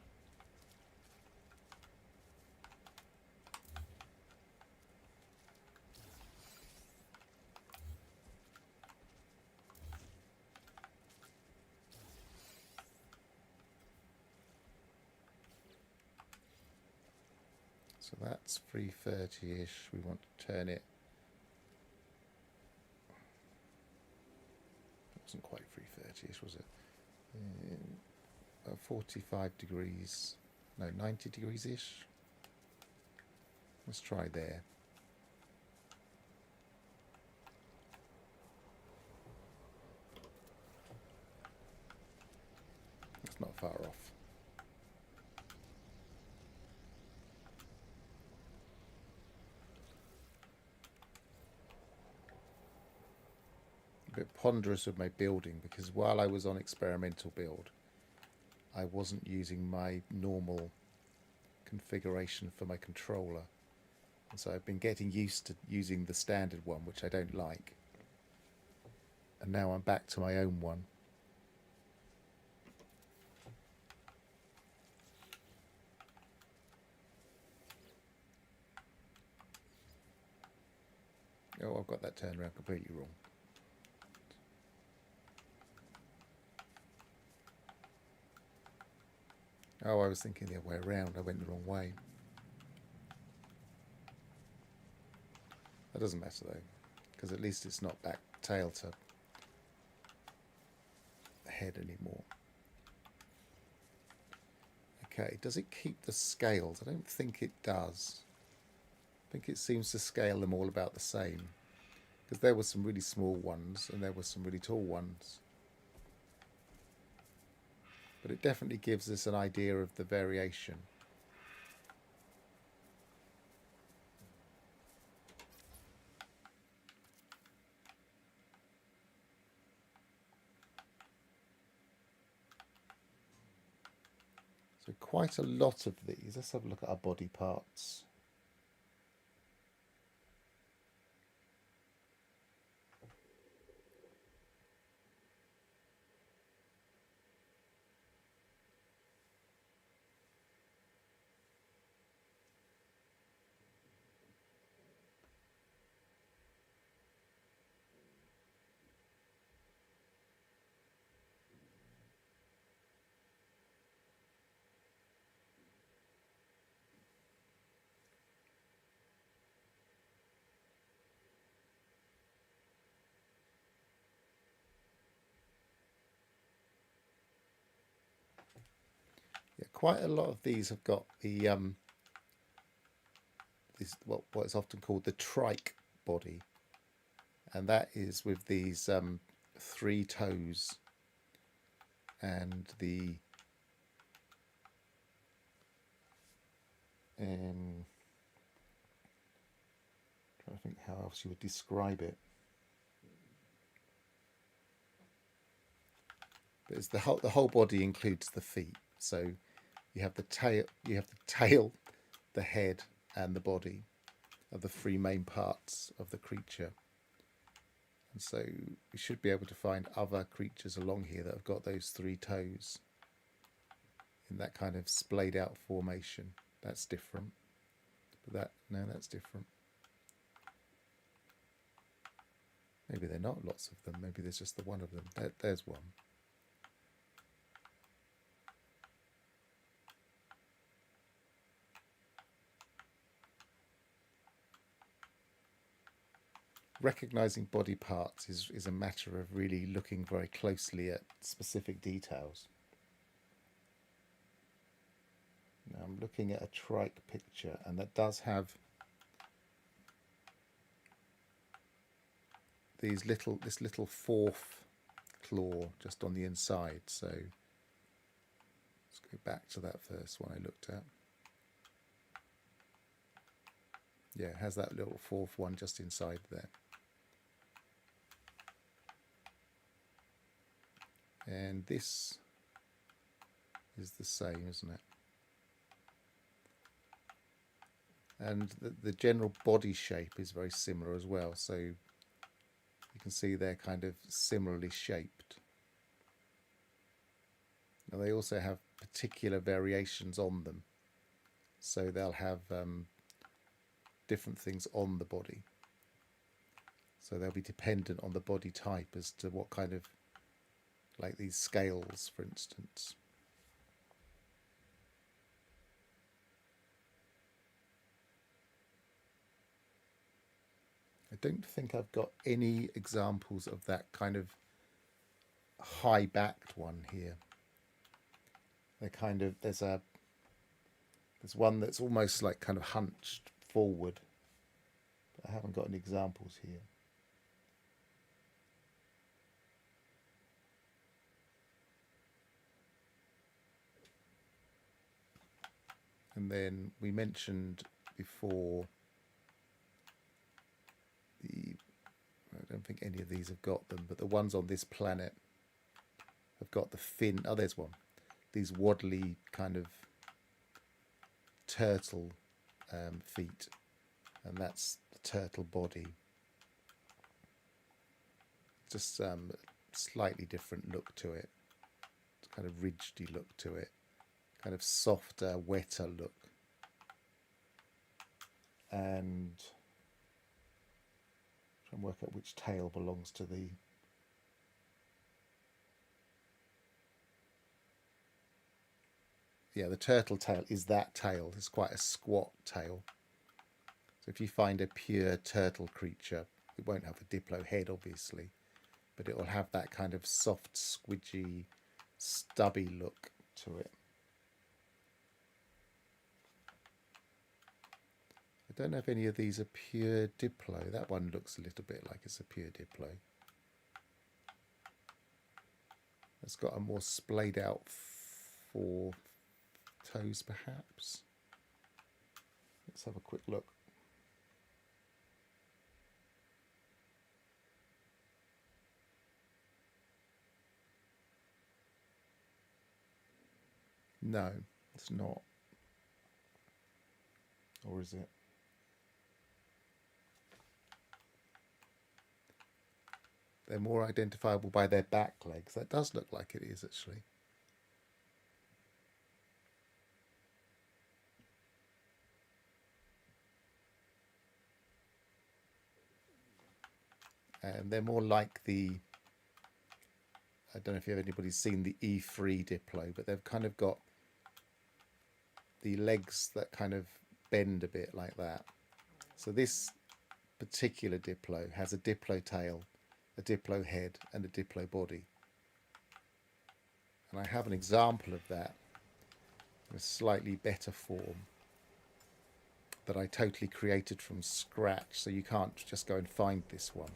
Speaker 1: So that's 330-ish. We want to turn it. It wasn't quite 330-ish, was it? 45 degrees. No, 90 degrees-ish. Let's try there. It's not far off. A bit ponderous with my building because while I was on experimental build, I wasn't using my normal configuration for my controller. And so I've been getting used to using the standard one, which I don't like. And now I'm back to my own one. Oh, I've got that turned around completely wrong. Oh, I was thinking the other way around. I went the wrong way. That doesn't matter though, because at least it's not back tail to head anymore. Okay, does it keep the scales? I don't think it does. I think it seems to scale them all about the same, because there were some really small ones and there were some really tall ones. But it definitely gives us an idea of the variation. So quite a lot of these. Let's have a look at our body parts. quite a lot of these have got the this what is often called the trike body, and that is with these three toes and the trying to think how else you would describe it. But it's the whole body includes the feet. So you have the tail, the head, and the body are the three main parts of the creature. And so we should be able to find other creatures along here that have got those three toes in that kind of splayed out formation. That's different. But that's different. Maybe they're not lots of them. Maybe there's just the one of them. There's one. Recognizing body parts is a matter of really looking very closely at specific details. Now I'm looking at a trike picture, and that does have this little fourth claw just on the inside. So let's go back to that first one I looked at. Yeah, it has that little fourth one just inside there. And this is the same, isn't it? And the general body shape is very similar as well. So you can see they're kind of similarly shaped. Now they also have particular variations on them. So they'll have different things on the body. So they'll be dependent on the body type as to what kind of, like these scales, for instance. I don't think I've got any examples of that kind of high-backed one here. They're kind of, there's one that's almost like kind of hunched forward, but I haven't got any examples here. And then we mentioned before I don't think any of these have got them, but the ones on this planet have got the fin. Oh, there's one. These waddly kind of turtle feet, and that's the turtle body. Just slightly different look to it. It's kind of ridgedy look to it. Kind of softer, wetter look. And try and work out which tail belongs to the the turtle tail is that tail. It's quite a squat tail. So if you find a pure turtle creature, it won't have a Diplo head, obviously, but it will have that kind of soft, squidgy, stubby look to it. I don't know if any of these are pure Diplo. That one looks a little bit like it's a pure Diplo. It's got a more splayed out four toes, perhaps. Let's have a quick look. No, it's not. Or is it? They're more identifiable by their back legs. That does look like it is, actually. And they're more like I don't know if anybody's seen the E3 Diplo, but they've kind of got the legs that kind of bend a bit like that. So this particular Diplo has a Diplo tail, a Diplo head, and a Diplo body. And I have an example of that a slightly better form that I totally created from scratch, so you can't just go and find this one.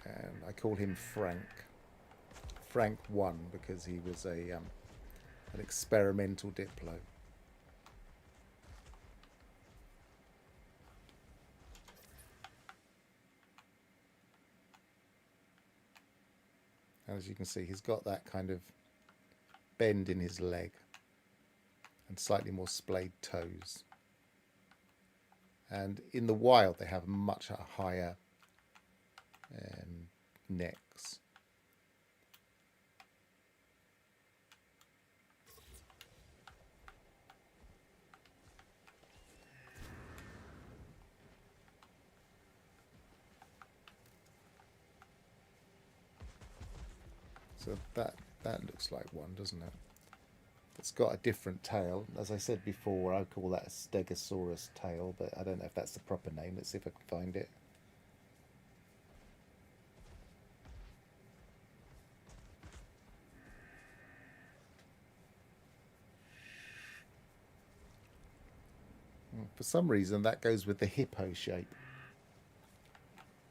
Speaker 1: And I call him Frank 1, because he was an experimental Diplo. As you can see, he's got that kind of bend in his leg and slightly more splayed toes. And in the wild, they have much higher necks. So that looks like one, doesn't it? It's got a different tail. As I said before, I call that a Stegosaurus tail, but I don't know if that's the proper name. Let's see if I can find it. For some reason, that goes with the hippo shape.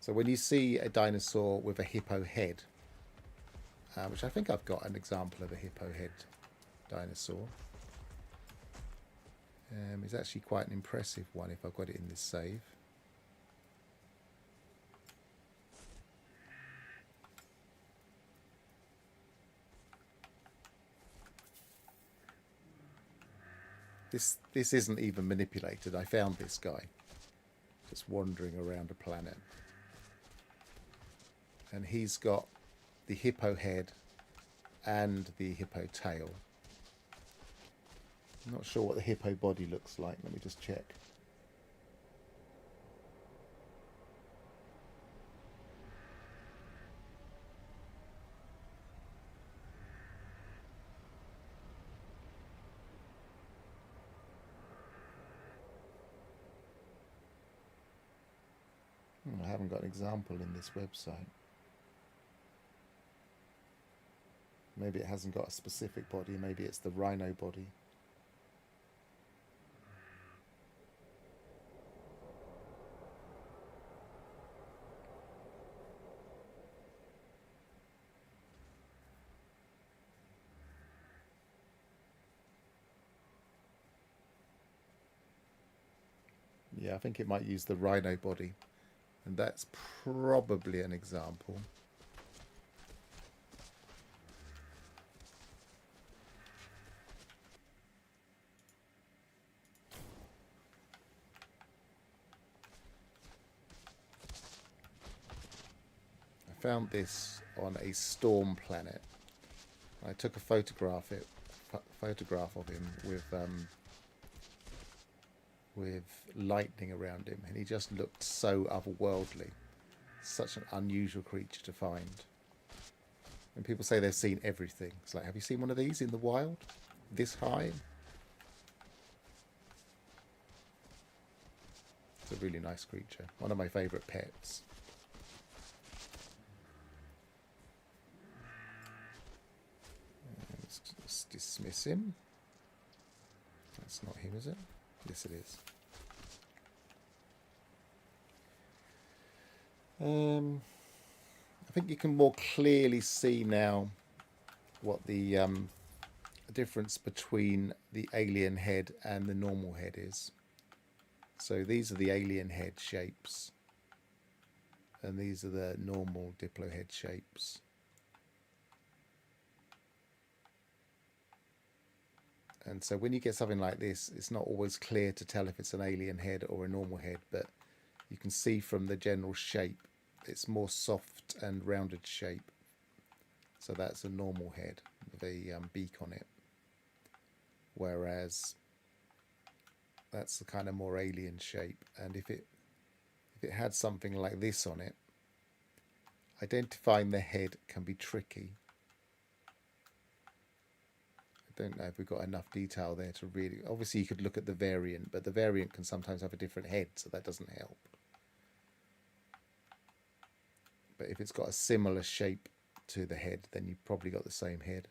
Speaker 1: So when you see a dinosaur with a hippo head, which I think I've got an example of a hippo head dinosaur. It's actually quite an impressive one if I've got it in this save. This isn't even manipulated. I found this guy just wandering around a planet. And he's got the hippo head and the hippo tail. I'm not sure what the hippo body looks like. Let me just check. I haven't got an example in this website. Maybe it hasn't got a specific body. Maybe it's the rhino body. Yeah, I think it might use the rhino body. And that's probably an example. I found this on a storm planet. I took a photograph of him with lightning around him, and he just looked so otherworldly. Such an unusual creature to find. When people say they've seen everything, it's like, have you seen one of these in the wild? This high? It's a really nice creature. One of my favourite pets. Let's dismiss him. That's not him, is it? Yes, it is. I think you can more clearly see now what the difference between the alien head and the normal head is. So these are the alien head shapes, and these are the normal Diplo head shapes. And so when you get something like this, it's not always clear to tell if it's an alien head or a normal head, but you can see from the general shape, it's more soft and rounded shape. So that's a normal head with a beak on it. Whereas that's the kind of more alien shape. And if it had something like this on it, identifying the head can be tricky. I don't know if we've got enough detail there to really... Obviously you could look at the variant, but the variant can sometimes have a different head, so that doesn't help. But if it's got a similar shape to the head, then you've probably got the same head.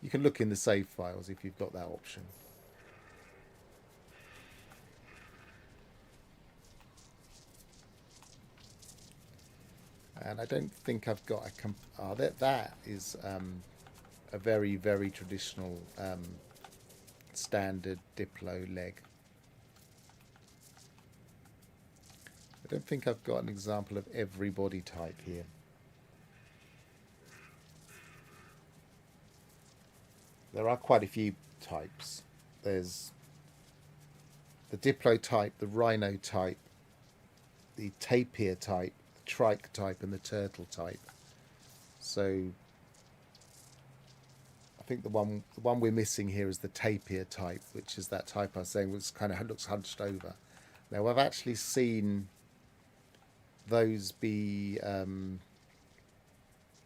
Speaker 1: You can look in the save files if you've got that option. And I don't think I've got a that is a very, very traditional standard Diplo leg. I don't think I've got an example of every body type here. There are quite a few types. There's the Diplo type, the Rhino type, the tapir type, the trike type, and the turtle type. So I think the one we're missing here is the tapir type, which is that type I was saying which kind of looks hunched over. Now I've actually seen those be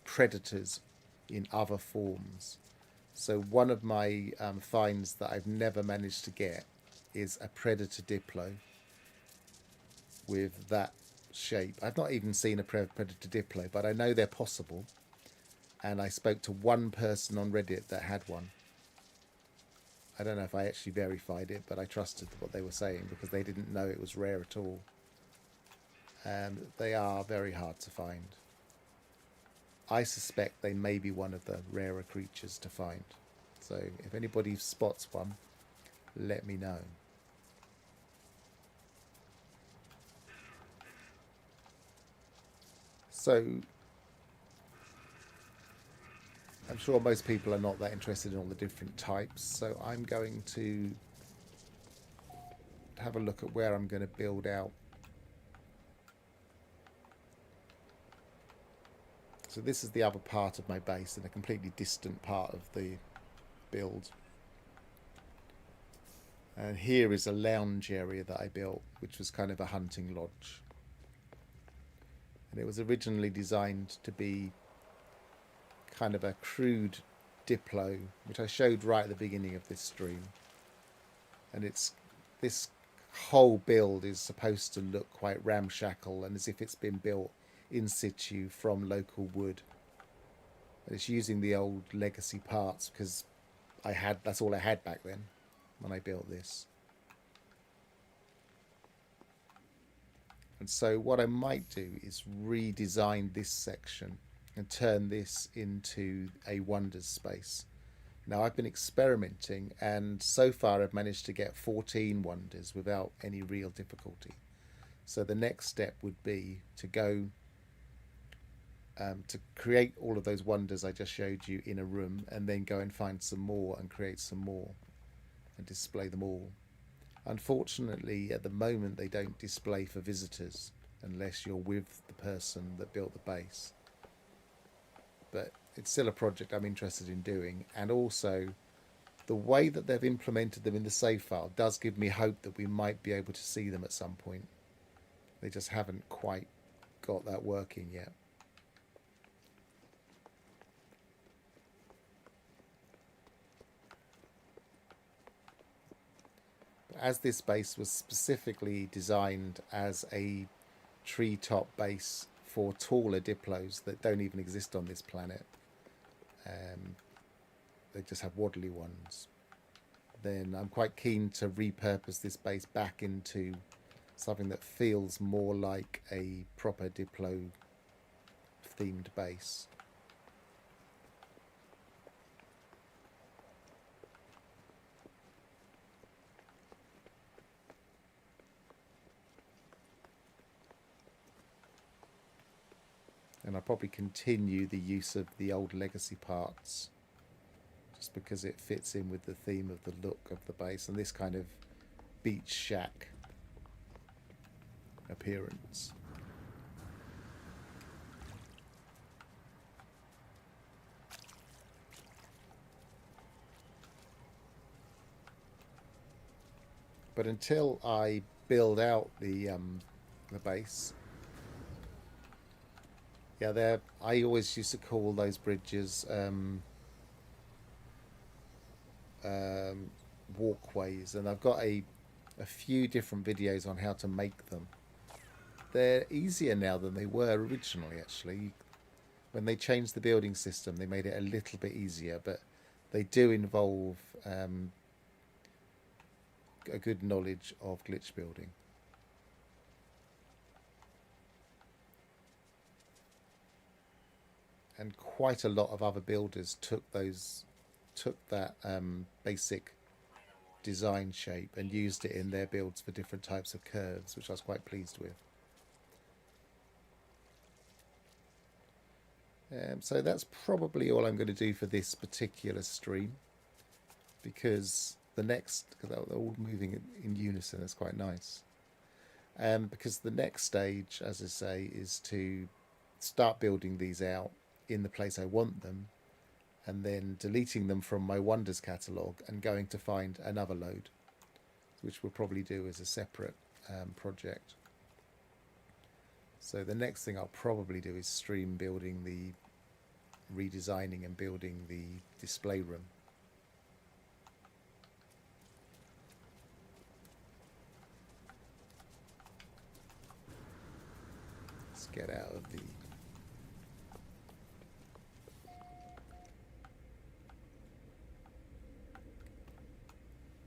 Speaker 1: predators in other forms. So one of my finds that I've never managed to get is a predator Diplo with that shape. I've not even seen a predator Diplo, but I know they're possible. And I spoke to one person on Reddit that had one. I don't know if I actually verified it, but I trusted what they were saying because they didn't know it was rare at all. And they are very hard to find. I suspect they may be one of the rarer creatures to find. So if anybody spots one, let me know. So I'm sure most people are not that interested in all the different types. So I'm going to have a look at where I'm going to build out. So this is the other part of my base in a completely distant part of the build. And here is a lounge area that I built, which was kind of a hunting lodge. And it was originally designed to be kind of a crude Diplo, which I showed right at the beginning of this stream. And this whole build is supposed to look quite ramshackle and as if it's been built in situ from local wood. And it's using the old legacy parts because that's all I had back then when I built this. And so what I might do is redesign this section and turn this into a wonders space. Now I've been experimenting and so far I've managed to get 14 wonders without any real difficulty. So the next step would be to go to create all of those wonders I just showed you in a room and then go and find some more and create some more and display them all. Unfortunately, at the moment, they don't display for visitors unless you're with the person that built the base. But it's still a project I'm interested in doing. And also, the way that they've implemented them in the save file does give me hope that we might be able to see them at some point. They just haven't quite got that working yet. As this base was specifically designed as a treetop base for taller Diplos that don't even exist on this planet, they just have waddly ones, then I'm quite keen to repurpose this base back into something that feels more like a proper Diplo themed base. And I'll probably continue the use of the old legacy parts just because it fits in with the theme of the look of the base and this kind of beach shack appearance. But until I build out the base, yeah, I always used to call those bridges walkways, and I've got a few different videos on how to make them. they're easier now than they were originally, actually. When they changed the building system, they made it a little bit easier, but they do involve a good knowledge of glitch building. And quite a lot of other builders took that basic design shape and used it in their builds for different types of curves, which I was quite pleased with. So that's probably all I'm going to do for this particular stream, because they're all moving in unison. It's quite nice. Because the next stage, as I say, is to start building these out in the place I want them, and then deleting them from my Wonders catalogue and going to find another load, which we'll probably do as a separate project. So the next thing I'll probably do is stream redesigning and building the display room. Let's get out of the...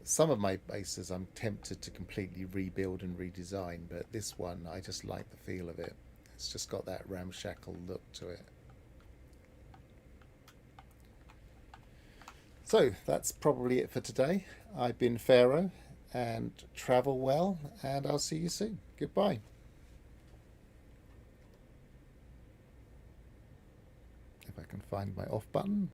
Speaker 1: Some of my bases I'm tempted to completely rebuild and redesign, but this one I just like the feel of it. It's just got that ramshackle look to it. So that's probably it for today. I've been Pharaoh, and travel well, and I'll see you soon. Goodbye. If I can find my off button.